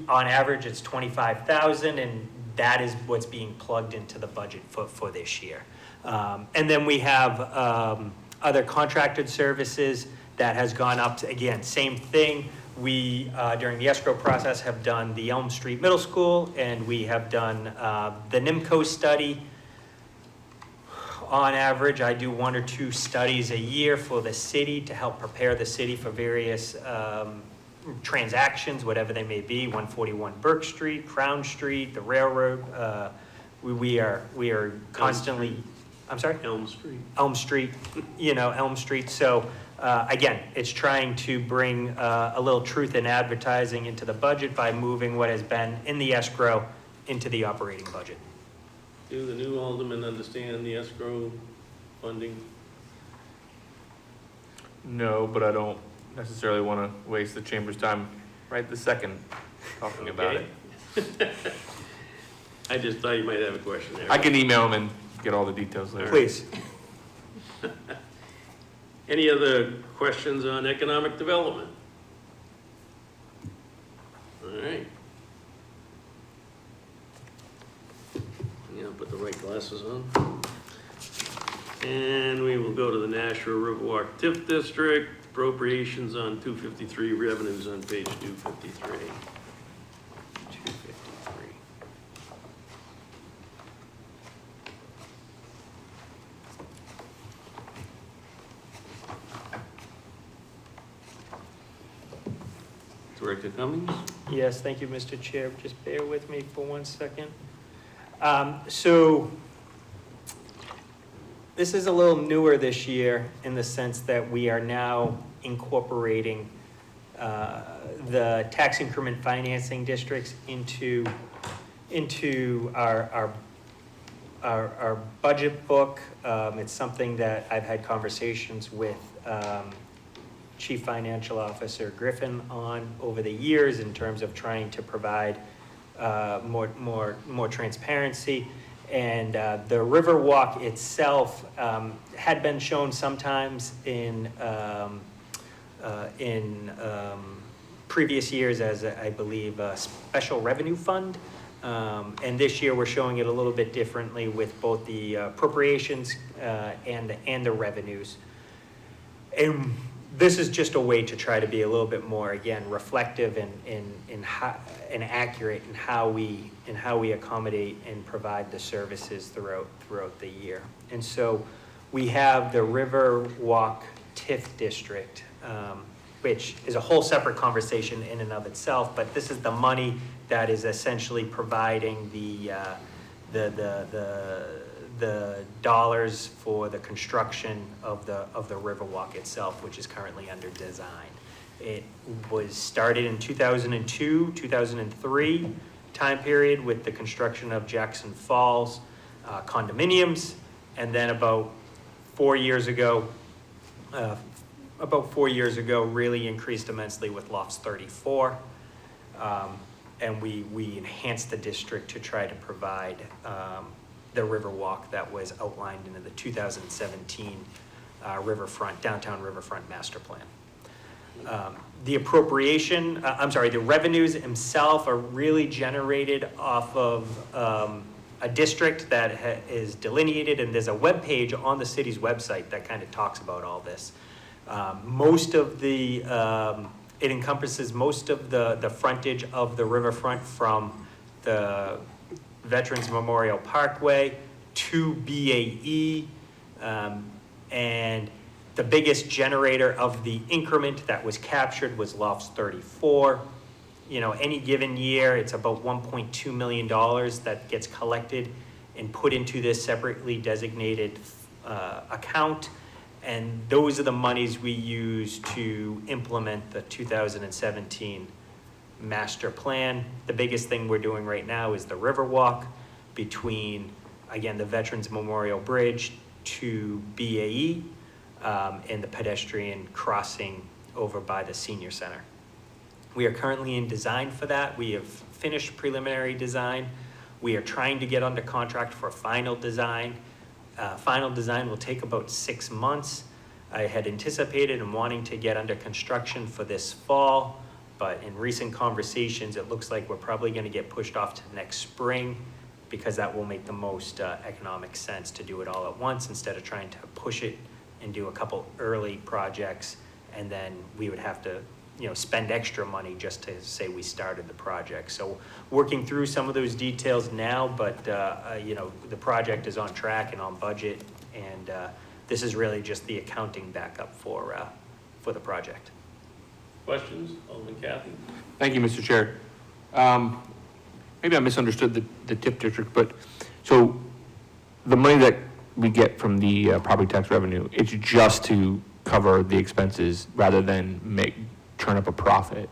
On average, it's $25,000, and that is what's being plugged into the budget for this year. And then we have other contracted services that has gone up to, again, same thing. We, during the escrow process, have done the Elm Street Middle School, and we have done the NIMCO study. On average, I do 1 or 2 studies a year for the city to help prepare the city for various transactions, whatever they may be. 141 Burke Street, Crown Street, the railroad. We are constantly. I'm sorry. Elm Street. Elm Street. Elm Street. So again, it's trying to bring a little truth in advertising into the budget by moving what has been in the escrow into the operating budget. Do the new aldermen understand the escrow funding? No, but I don't necessarily want to waste the chamber's time right this second talking about it. I just thought you might have a question there. I can email them and get all the details later. Please. Any other questions on economic development? All right. Yeah, put the right glasses on. And we will go to the Nashua Riverwalk TIF District, appropriations on 253, revenues on page 253. 253. Director Cummings? Yes, thank you, Mr. Chair. Just bear with me for 1 second. So this is a little newer this year in the sense that we are now incorporating the tax increment financing districts into our budget book. It's something that I've had conversations with Chief Financial Officer Griffin on over the years in terms of trying to provide more transparency. And the Riverwalk itself had been shown sometimes in previous years as, I believe, a special revenue fund. And this year we're showing it a little bit differently with both the appropriations and the revenues. And this is just a way to try to be a little bit more, again, reflective and accurate in how we accommodate and provide the services throughout the year. And so we have the Riverwalk TIF District, which is a whole separate conversation in and of itself, but this is the money that is essentially providing the dollars for the construction of the Riverwalk itself, which is currently under design. It was started in 2002, 2003 time period with the construction of Jackson Falls condominiums, and then about 4 years ago, really increased immensely with Lofts 34. And we enhanced the district to try to provide the Riverwalk that was outlined in the 2017 downtown Riverfront Master Plan. The the revenues themselves are really generated off of a district that is delineated, and there's a web page on the city's website that kind of talks about all this. It encompasses most of the frontage of the riverfront from the Veterans Memorial Parkway to BAE, and the biggest generator of the increment that was captured was Lofts 34. You know, any given year, it's about $1.2 million that gets collected and put into this separately designated account. And those are the monies we use to implement the 2017 master plan. The biggest thing we're doing right now is the Riverwalk between, again, the Veterans Memorial Bridge to BAE, and the pedestrian crossing over by the senior center. We are currently in design for that. We have finished preliminary design. We are trying to get under contract for final design. Final design will take about 6 months. I had anticipated and wanting to get under construction for this fall, but in recent conversations, it looks like we're probably going to get pushed off to next spring, because that will make the most economic sense to do it all at once instead of trying to push it and do a couple early projects, and then we would have to, spend extra money just to say we started the project. So working through some of those details now, but the project is on track and on budget, and this is really just the accounting backup for the project. Questions? Alderman Kathy? Thank you, Mr. Chair. Maybe I misunderstood the TIF district, but so the money that we get from the property tax revenue, it's just to cover the expenses rather than turn up a profit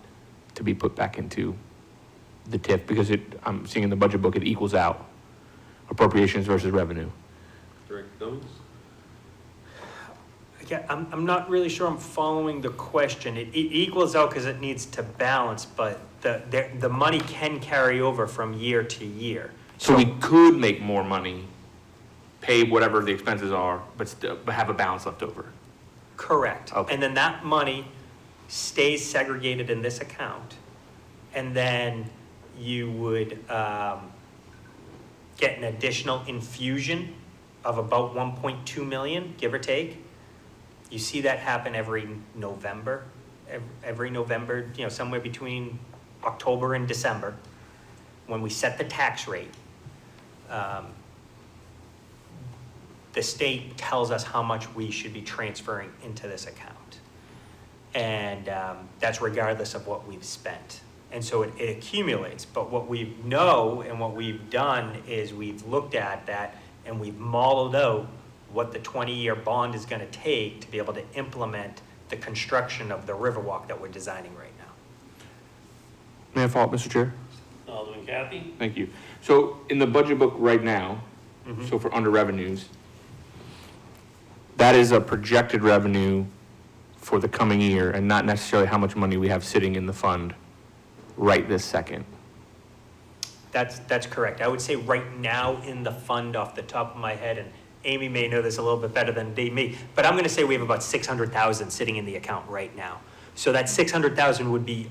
to be put back into the TIF, because I'm seeing in the budget book, it equals out appropriations versus revenue. Director Cummings? Yeah, I'm not really sure I'm following the question. It equals out because it needs to balance, but the money can carry over from year to year. So we could make more money, pay whatever the expenses are, but have a balance left over. Correct. Okay. And then that money stays segregated in this account. And then you would get an additional infusion of about 1.2 million, give or take. You see that happen every November, every November, you know, somewhere between October and December, when we set the tax rate. The state tells us how much we should be transferring into this account. And that's regardless of what we've spent. And so it accumulates. But what we know and what we've done is we've looked at that and we've modeled out what the 20-year bond is going to take to be able to implement the construction of the Riverwalk that we're designing right now. May I follow up, Mr. Chair? Alderman Kathy? Thank you. So in the budget book right now, Mhm. so for under revenues, that is a projected revenue for the coming year and not necessarily how much money we have sitting in the fund right this second. That's correct. I would say right now in the fund off the top of my head, and Amy may know this a little bit better than me, but I'm going to say we have about 600,000 sitting in the account right now. So that 600,000 would be,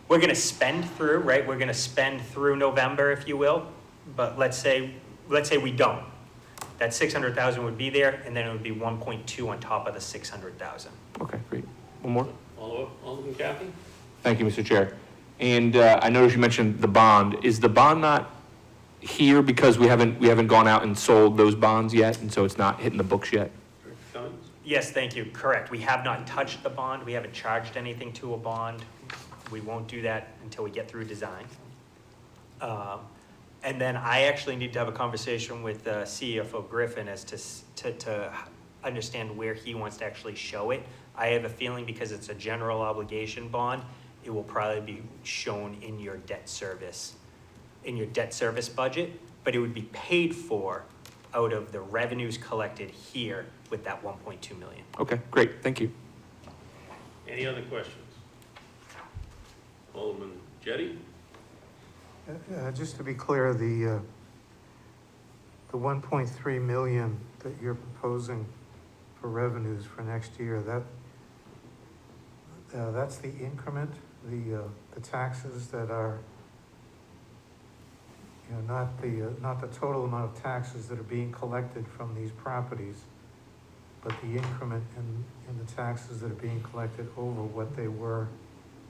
we're going to spend through, right? We're going to spend through November, if you will. But let's say we don't. That 600,000 would be there, and then it would be 1.2 on top of the 600,000. Okay, great. One more? Follow up, Alderman Kathy? Thank you, Mr. Chair. And I noticed you mentioned the bond. Is the bond not here because we haven't gone out and sold those bonds yet, and so it's not hitting the books yet? Director Cummings? Yes, thank you. Correct. We have not touched the bond. We haven't charged anything to a bond. We won't do that until we get through design. And then I actually need to have a conversation with CFO Griffin as to understand where he wants to actually show it. I have a feeling because it's a general obligation bond, it will probably be shown in your debt service budget, but it would be paid for out of the revenues collected here with that 1.2 million. Okay, great. Thank you. Any other questions? Alderman Jettie? Just to be clear, the 1.3 million that you're proposing for revenues for next year, that's the increment, the taxes that are, you know, not the total amount of taxes that are being collected from these properties, but the increment in the taxes that are being collected over what they were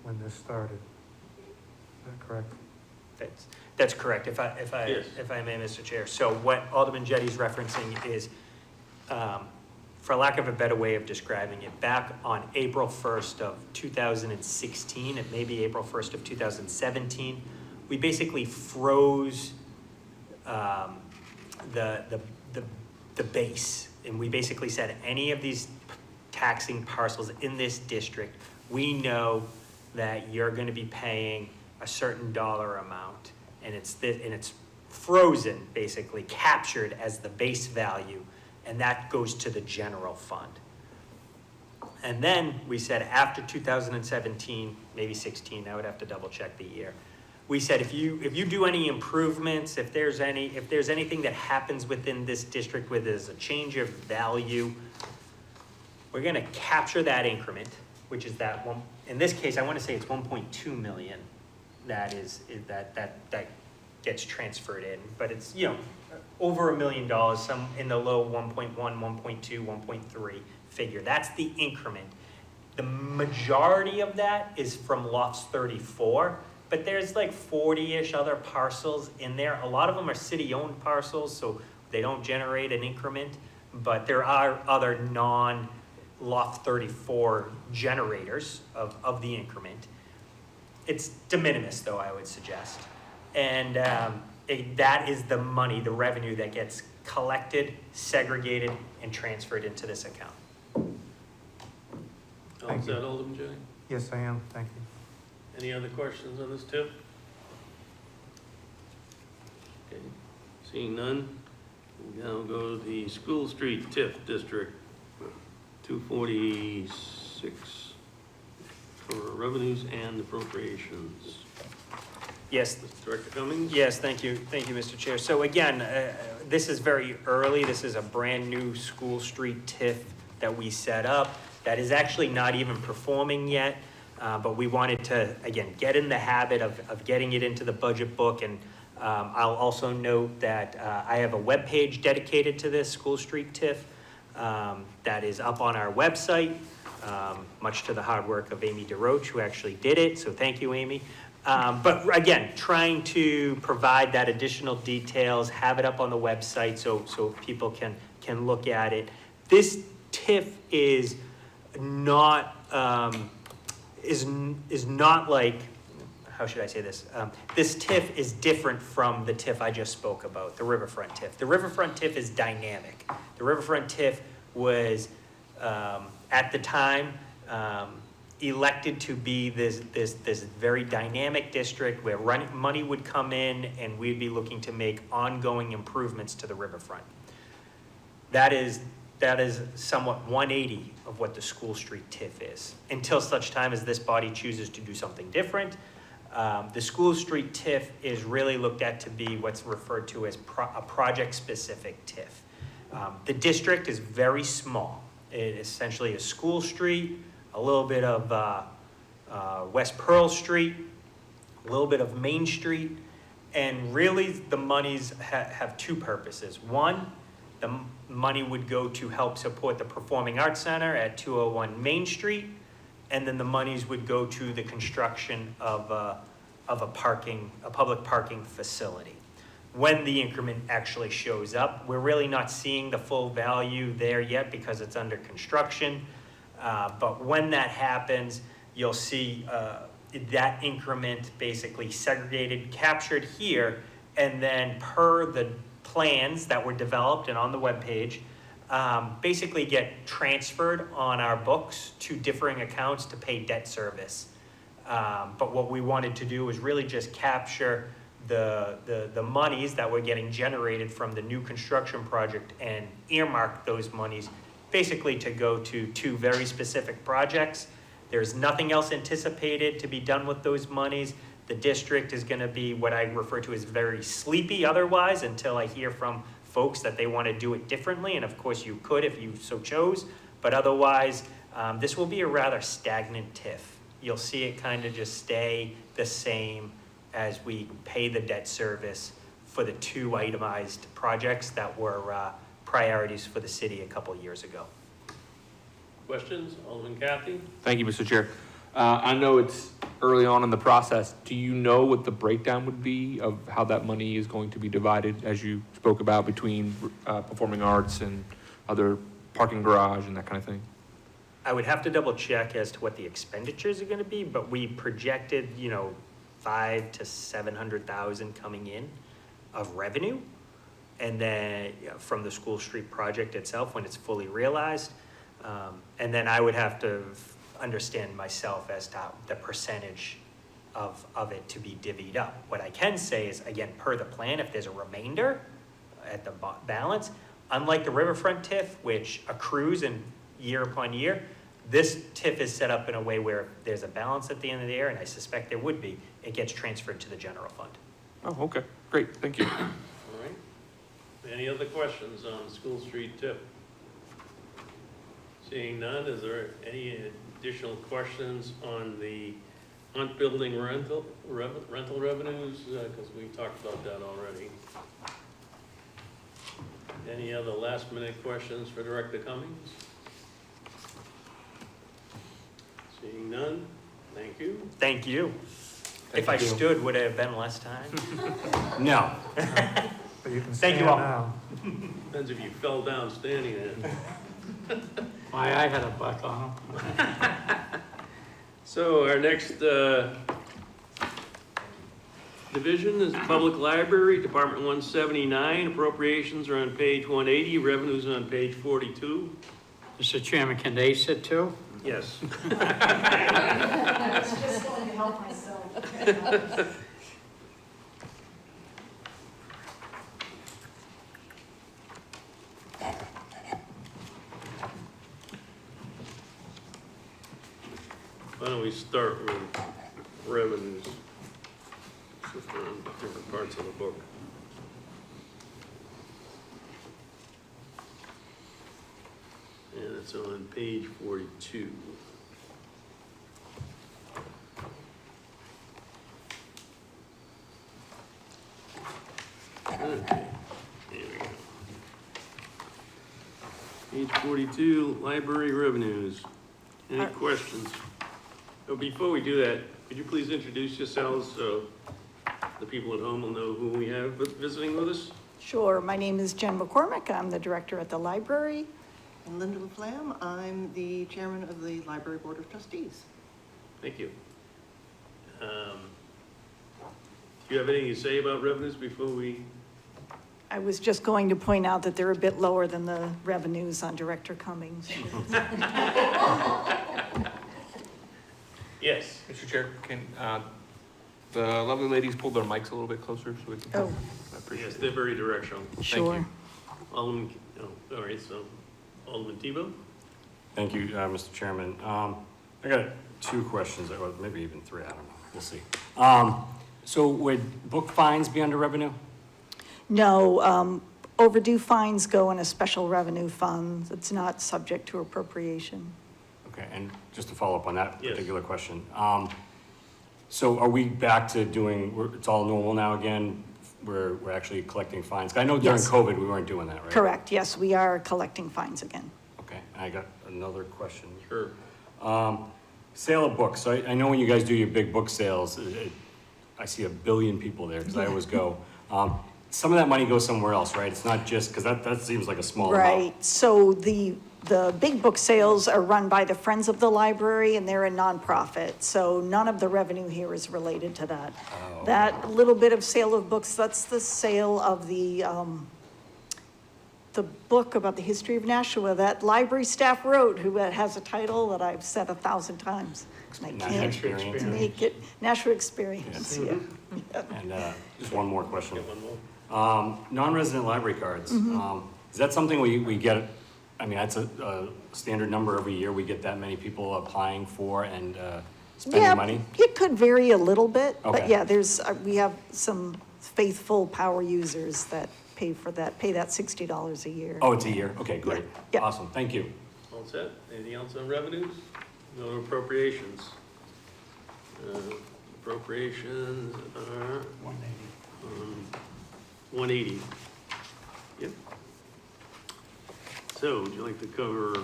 when this started. Is that correct? That's correct, if Yes. I may, Mr. Chair. So what Alderman Jettie's referencing is, for lack of a better way of describing it, back on April 1st of 2016, it may be April 1st of 2017, we basically froze the base. And we basically said, any of these taxing parcels in this district, we know that you're gonna be paying a certain dollar amount, and it's frozen, basically captured as the base value, and that goes to the general fund. And then we said after 2017, maybe 16, I would have to double check the year. We said if you do any improvements, if there's anything that happens within this district where there's a change of value, we're gonna capture that increment, which is that one. In this case, I want to say it's 1.2 million. That gets transferred in, but it's, you know, over $1 million, some in the low 1.1, 1.2, 1.3 figure. That's the increment. The majority of that is from lots 34, but there's like 40-ish other parcels in there. A lot of them are city-owned parcels, so they don't generate an increment, but there are other non-lot 34 generators of the increment. It's de minimis, though, I would suggest. And that is the money, the revenue that gets collected, segregated, and transferred into this account. All set, Alderman Jettie? Yes, I am, thank you. Any other questions on this tip? Okay, seeing none, we now go to the School Street TIF District, 246 for revenues and appropriations. Yes. Director Cummings? Yes, thank you, Mr. Chair. So again, this is very early. This is a brand new School Street TIF that we set up. that is actually not even performing yet. But we wanted to, again, get in the habit of getting it into the budget book. And I'll also note that I have a webpage dedicated to this School Street TIF that is up on our website, much to the hard work of Amy DeRoche, who actually did it. So thank you, Amy. But again, trying to provide that additional details, have it up on the website so people can look at it. This TIF is not like, how should I say this? This TIF is different from the TIF I just spoke about, the Riverfront TIF. The Riverfront TIF is dynamic. The Riverfront TIF was, at the time, elected to be this very dynamic district where money would come in and we'd be looking to make ongoing improvements to the riverfront. That is somewhat 180 of what the School Street TIF is, until such time as this body chooses to do something different. The School Street TIF is really looked at to be what's referred to as a project-specific TIF. The district is very small. It essentially is School Street, a little bit of West Pearl Street, a little bit of Main Street, and really the monies have two purposes. One, the money would go to help support the Performing Arts Center at 201 Main Street, and then the monies would go to the construction of a public parking facility. When the increment actually shows up, we're really not seeing the full value there yet because it's under construction. But when that happens, you'll see that increment basically segregated, captured here, and then per the plans that were developed and on the webpage, basically get transferred on our books to differing accounts to pay debt service. But what we wanted to do was really just capture the monies that were getting generated from the new construction project and earmark those monies basically to go to two very specific projects. There's nothing else anticipated to be done with those monies. The district is going to be what I refer to as very sleepy otherwise until I hear from folks that they want to do it differently. And of course you could if you so chose, but otherwise this will be a rather stagnant TIF. You'll see it kind of just stay the same as we pay the debt service for the two itemized projects that were priorities for the city a couple of years ago. Questions? Alderman Kathy? Thank you, Mr. Chair. I know it's early on in the process. Do you know what the breakdown would be of how that money is going to be divided, as you spoke about, between performing arts and other parking garage and that kind of thing? I would have to double check as to what the expenditures are going to be, but we projected, $500,000 to $700,000 coming in of revenue. And then from the School Street project itself, when it's fully realized. And then I would have to understand myself as to the percentage of it to be divvied up. What I can say is, again, per the plan, if there's a remainder at the balance, unlike the Riverfront TIF, which accrues in year upon year, this TIF is set up in a way where there's a balance at the end of the year, and I suspect there would be, it gets transferred to the general fund. Oh, okay, great, thank you. All right. Any other questions on the School Street TIF? Seeing none, is there any additional questions on the Hunt Building rental revenues? Because we've talked about that already. Any other last minute questions for Director Cummings? Seeing none, thank you. Thank you. If I stood, would it have been less time? No. But you can Thank you stand all. now. Depends if you fell down standing there. Why, I had a buck on them. So our next division is Public Library, Department 179. Appropriations are on page 180, revenues on page 42. Mr. Chairman, can they sit too? Yes. I was just going to help myself. Why don't we start with revenues, since we're in different parts of the book. And That's on page 42. Okay, here we go. Page 42, library revenues. Any questions? Oh, before we do that, could you please introduce yourselves so the people at home will know who we have visiting with us? Sure, my name is Jen McCormick, I'm the director at the library. And Linda LaFlamme, I'm the chairman of the Library Board of Trustees. Thank you. Do you have anything to say about revenues before we? I was just going to point out that they're a bit lower than the revenues on Director Cummings. Yes. Mr. Chair, can the lovely ladies pull their mics a little bit closer so we can? Oh. I appreciate Yes, it. they're very directional. Sure. Alderman, oh, all right, so Alderman Tebow? Thank you, Mr. Chairman. I got 2 questions, or maybe even 3, I don't know, we'll see. So would book fines be under revenue? No, overdue fines go in a special revenue fund. It's not subject to appropriation. Okay, and just to follow up on that Yes. particular question. So are we back to doing, it's all normal now again? We're actually collecting fines? I know during Yes. COVID, we weren't doing that, right? Correct, yes, we are collecting fines again. Okay, and I got another question. Sure. Sale of books. So I know when you guys do your big book sales, I see 1 billion people there, because I always go. Some of that money goes somewhere else, right? It's not just, because that seems like a small amount. Right, so the big book sales are run by the Friends of the Library, and they're a nonprofit, so none of the revenue here is related to that. Oh, That little bit of sale of books, that's the sale of the book about the history of Nashua that library staff wrote, who has a title that I've said 1,000 times. And I Nashua can't Experience. make it, Nashua Experience, yeah. And just one more question. Get one more. Non-resident library cards. Is that something we get, I mean, that's a standard number every year, we get that many people applying for and spending money? Yeah, it could vary a little bit, but Okay. yeah, we have some faithful power users that pay that $60 a year. Oh, it's a year? Okay, great. Yeah. Awesome, thank you. All set? Anything else on revenues? No to appropriations. Appropriations are 180. Yep. So would you like to cover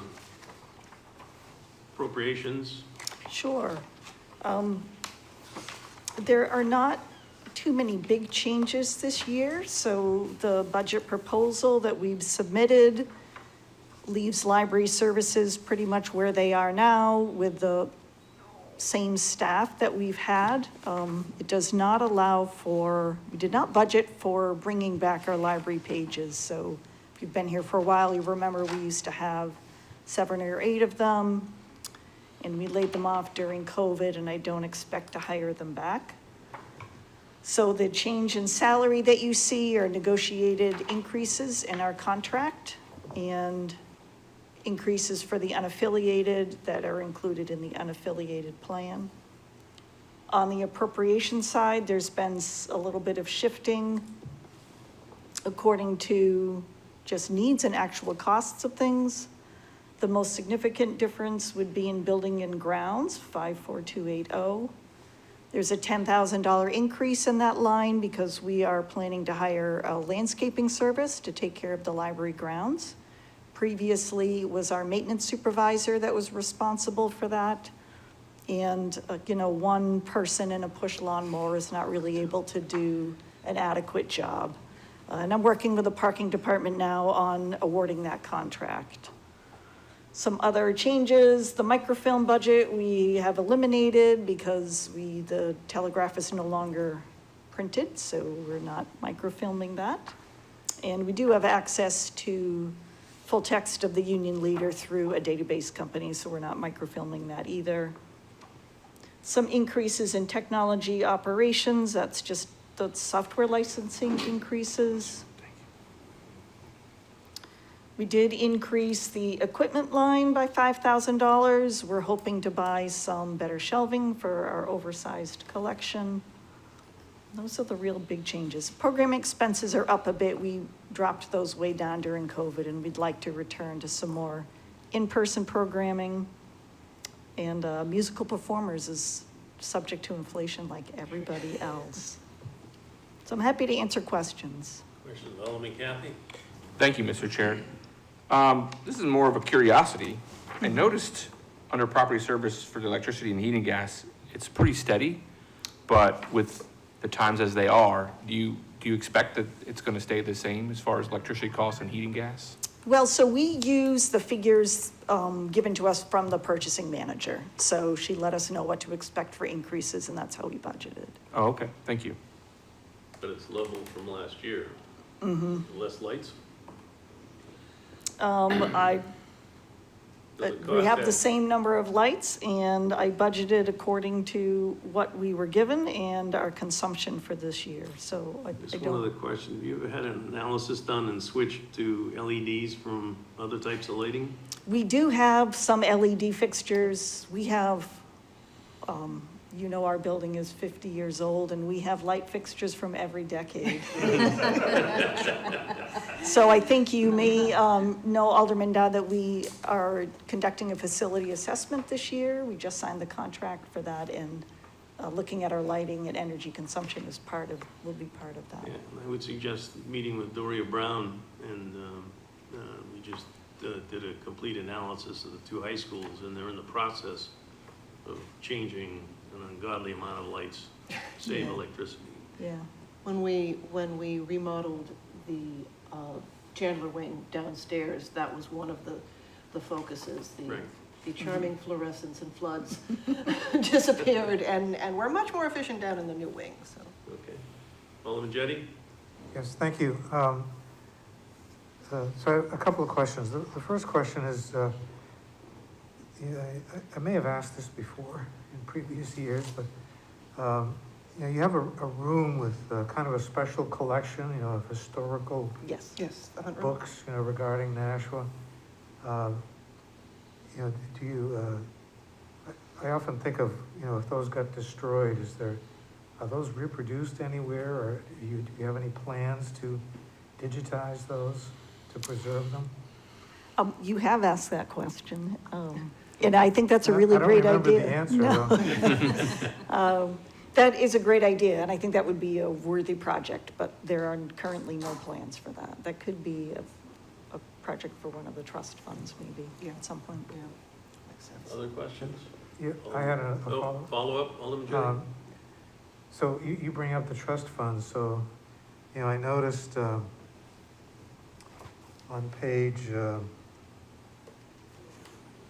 appropriations? Sure. There are not too many big changes this year, so the budget proposal that we've submitted leaves library services pretty much where they are now with the same staff that we've had. It does not we did not budget for bringing back our library pages. So if you've been here for a while, you remember we used to have 7 or 8 of them, and we laid them off during COVID, and I don't expect to hire them back. So the change in salary that you see are negotiated increases in our contract and increases for the unaffiliated that are included in the unaffiliated plan. On the appropriation side, there's been a little bit of shifting according to just needs and actual costs of things. The most significant difference would be in building and grounds, 54280. There's a $10,000 increase in that line because we are planning to hire a landscaping service to take care of the library grounds. Previously was our maintenance supervisor that was responsible for that. And, one person in a push lawnmower is not really able to do an adequate job. And I'm working with the parking department now on awarding that contract. Some other changes, the microfilm budget we have eliminated because the telegraph is no longer printed, so we're not microfilming that. And we do have access to full text of the union leader through a database company, so we're not microfilming that either. Some increases in technology operations, that's just the software licensing increases. We did increase the equipment line by $5,000. We're hoping to buy some better shelving for our oversized collection. Those are the real big changes. Program expenses are up a bit. We dropped those way down during COVID, and we'd like to return to some more in-person programming, and musical performers is subject to inflation like everybody else. So I'm happy to answer questions. Question, Alderman Kathy? Thank you, Mr. Chair. This is more of a curiosity. I noticed under property service for the electricity and heating gas, it's pretty steady, but with the times as they are, do you expect that it's gonna stay the same as far as electricity costs and heating gas? Well, so we use the figures given to us from the purchasing manager. So she let us know what to expect for increases, and that's how we budgeted. Oh, okay, thank you. But it's level from last year. Less lights? Does it We cost have that? the same number of lights, and I budgeted according to what we were given and our consumption for this year, so I Just one other don't. question. Have you ever had an analysis done and switched to LEDs from other types of lighting? We do have some LED fixtures. We have, you know, our building is 50 years old, and we have light fixtures from every decade. So I think you may know, Alderman Dodd, that we are conducting a facility assessment this year. We just signed the contract for that, and looking at our lighting and energy consumption is will be part of that. Yeah, and I would suggest meeting with Doria Brown, and we just did a complete analysis of the two high schools, and they're in the process of changing an ungodly amount of lights, to save Yeah. electricity. Yeah. When we remodeled the Chandler Wing downstairs, that was one of the focuses. Right. The charming fluorescents and floods disappeared, and we're much more efficient down in the new wing, so. Okay. Alderman Jettie? Yes, thank you. So I have a couple of questions. The first question is, I may have asked this before in previous years, but you know, you have a room with kind of a special collection, you know, of historical Yes. Yes, the hunt room. books, you know, regarding Nashua. You know, do you, I often think of, you know, if those got destroyed, are those reproduced anywhere, or do you have any plans to digitize those, to preserve them? You have asked that question, and I think that's a really great idea. I don't remember the answer, though. That is a great idea, and I think that would be a worthy project, but there are currently no plans for that. That could be a project for one of the trust funds, maybe, at some point. Yeah, makes sense. Other questions? Yeah, I had a Oh, follow-up. follow-up, Alderman Jettie? So you bring up the trust fund, so, you know, I noticed on page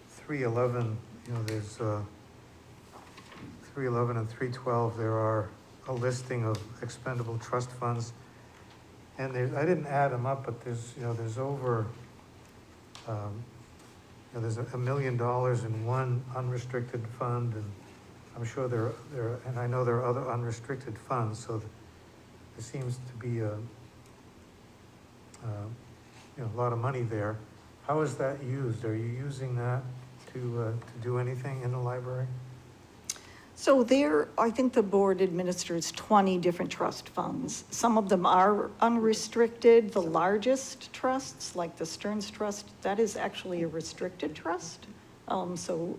311, you know, there's 311 and 312, there are a listing of expendable trust funds. And I didn't add them up, but there's, you know, there's over, you know, there's $1 million in one unrestricted fund, and I'm sure and I know there are other unrestricted funds, so there seems to be you know, a lot of money there. How is that used? Are you using that to do anything in the library? So I think the board administers 20 different trust funds. Some of them are unrestricted. The largest trusts, like the Stearns Trust, that is actually a restricted trust. So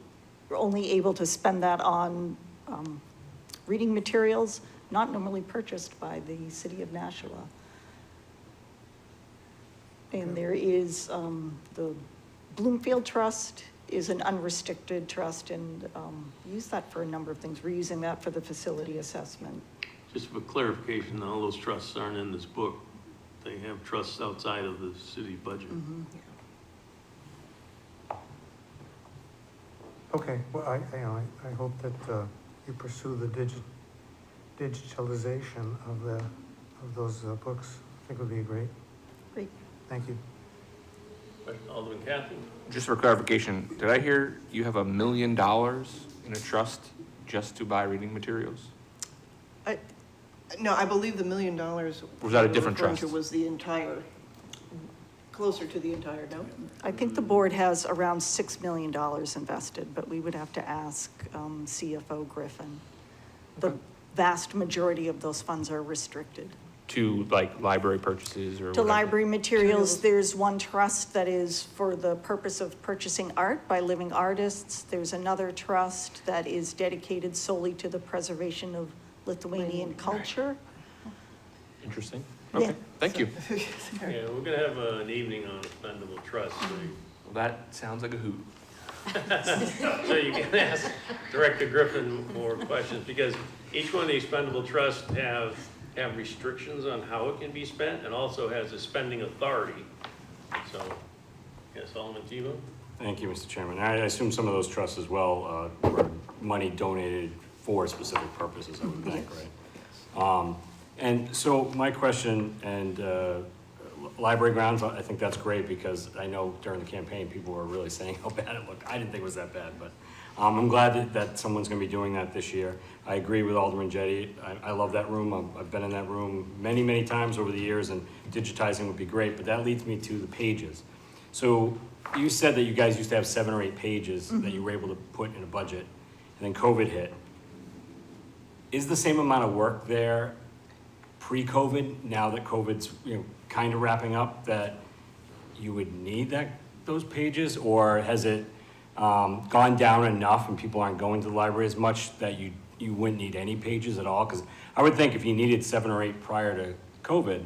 we're only able to spend that on reading materials, not normally purchased by the city of Nashua. And there is the Bloomfield Trust is an unrestricted trust, and use that for a number of things. We're using that for the facility assessment. Just for clarification, all those trusts aren't in this book. They have trusts outside of the city budget. Okay, well, I hope that you pursue the digitalization of those books. I think it would be great. Great. Thank you. Alderman Kathy? Just for clarification, did I hear you have $1 million in a trust just to buy reading materials? No, I believe the $1 million. Was that a different referring to trust? Was the entire, closer to the entire, no? I think the board has around $6 million invested, but we would have to ask CFO Griffin. The vast majority of those funds are restricted. to like library purchases or To whatever? library materials, there's one trust that is for the purpose of purchasing art by living artists. There's another trust that is dedicated solely to the preservation of Lithuanian culture. Interesting. Yeah. Okay, thank you. Yeah, we're gonna have an evening on expendable trust, Well, that sounds like a hoot. so you can ask Director Griffin more questions, because each one of the expendable trusts have restrictions on how it can be spent, and also has a spending authority. So, yes, Alderman Tebow? Thank you, Mr. Chairman. I assume some of those trusts as well were money donated for specific purposes, I would think, right? And so my question, and library grounds, I think that's great, because I know during the campaign, people were really saying how bad it looked. I didn't think it was that bad, but I'm glad that someone's gonna be doing that this year. I agree with Alderman Jettie. I love that room. I've been in that room many, many times over the years, and digitizing would be great, but that leads me to the pages. So you said that you guys used to have 7 or 8 pages that you were able to put in a budget, and then COVID hit. Is the same amount of work there pre-COVID, now that COVID's, kind of wrapping up, that you would need those pages? Or has it gone down enough and people aren't going to the library as much that you wouldn't need any pages at all? Because I would think if you needed 7 or 8 prior to COVID,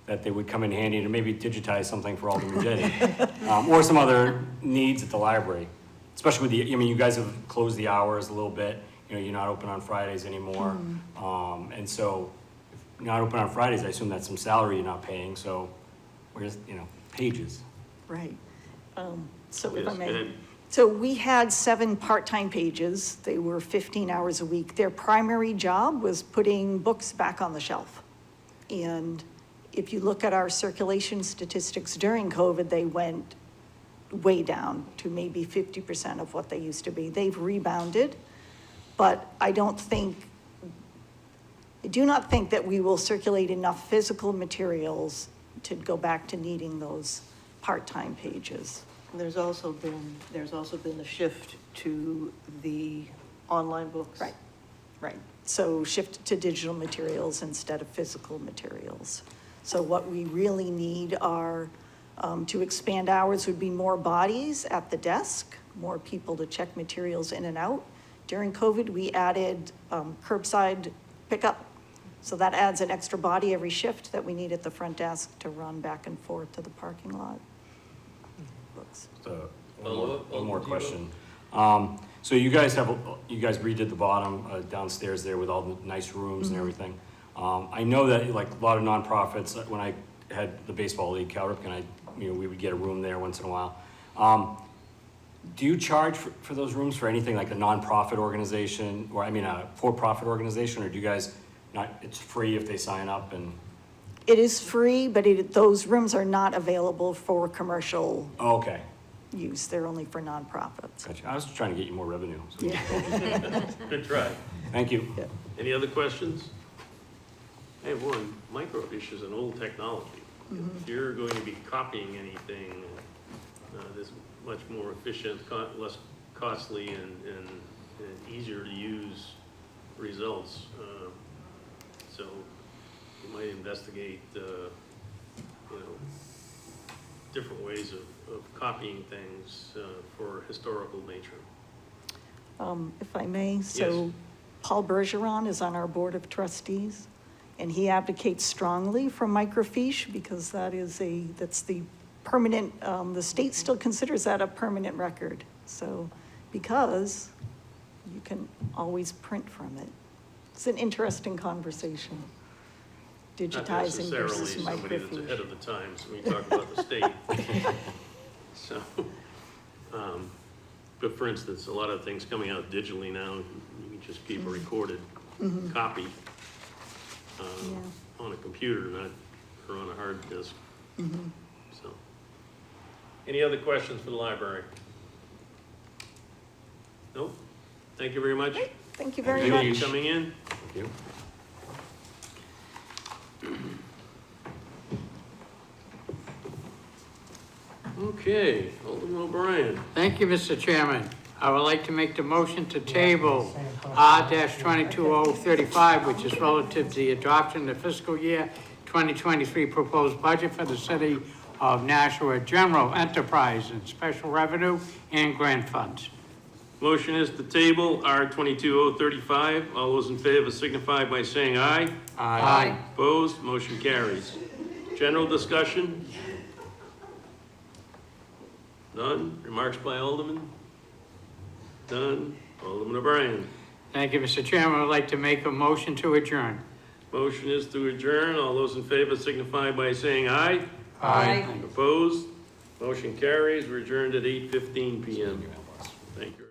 that they would come in handy to maybe digitize something for Alderman Jettie, or some other needs at the library. Especially with you guys have closed the hours a little bit. You're not open on Fridays anymore. And so if you're not open on Fridays, I assume that's some salary you're not paying. So where's, pages? Right. So if Yes, I may. go ahead. So we had 7 part-time pages. They were 15 hours a week. Their primary job was putting books back on the shelf. And if you look at our circulation statistics during COVID, they went way down to maybe 50% of what they used to be. They've rebounded, but I do not think that we will circulate enough physical materials to go back to needing those part-time pages. There's also been the shift to the online books. Right. So shift to digital materials instead of physical materials. So what we really need are, to expand hours would be more bodies at the desk, more people to check materials in and out. During COVID, we added curbside pickup. So that adds an extra body every shift that we need at the front desk to run back and forth to the parking lot. Books. So, Follow-up, one more Alderman question. So you guys redid the bottom downstairs there with all the nice rooms and everything. I know that like a lot of nonprofits, when I had the baseball league, Cal Ripken, we would get a room there once in a while. Do you charge for those rooms for anything like a nonprofit organization, or a for-profit organization, or do you guys it's free if they sign up? And It is free, but those rooms are not available for commercial okay, use. They're only for nonprofits. gotcha. I was just trying to get you more revenue. So. Good try. Thank you. Yeah. Any other questions? I have one. Microfiche is an old technology. If you're going to be copying anything, this much more efficient, less costly, and easier to use results. So you might investigate, different ways of copying things for historical nature. If I may, so Yes. Paul Bergeron is on our board of trustees, and he advocates strongly for microfiche because that's the permanent, the state still considers that a permanent record. So, because you can always print from it. It's an interesting conversation, digitizing versus Not necessarily somebody that's ahead microfiche. of the times when you talk about the state. So, but for instance, a lot of things coming out digitally now, you can just keep a recorded copy on a computer, or on a hard disk. So, any other questions for the library? Nope. Thank you very much. Thank you very Thank you much. for coming in. Thank you. Okay, Alderman O'Brien. Thank you, Mr. Chairman. I would like to make the motion to table R-22-035, which is relative to the adoption of fiscal year 2023 proposed budget for the city of Nashua, general enterprise and special revenue and grant funds. Motion is to table R 22035. All those in favor signify by saying aye. Aye. Opposed, motion carries. General discussion? None. Remarks by Alderman? None. Alderman O'Brien. Thank you, Mr. Chairman. I'd like to make a motion to adjourn. Motion is to adjourn. All those in favor signify by saying aye. Aye. Opposed? Motion carries. We're adjourned at 8:15 PM. Thank you.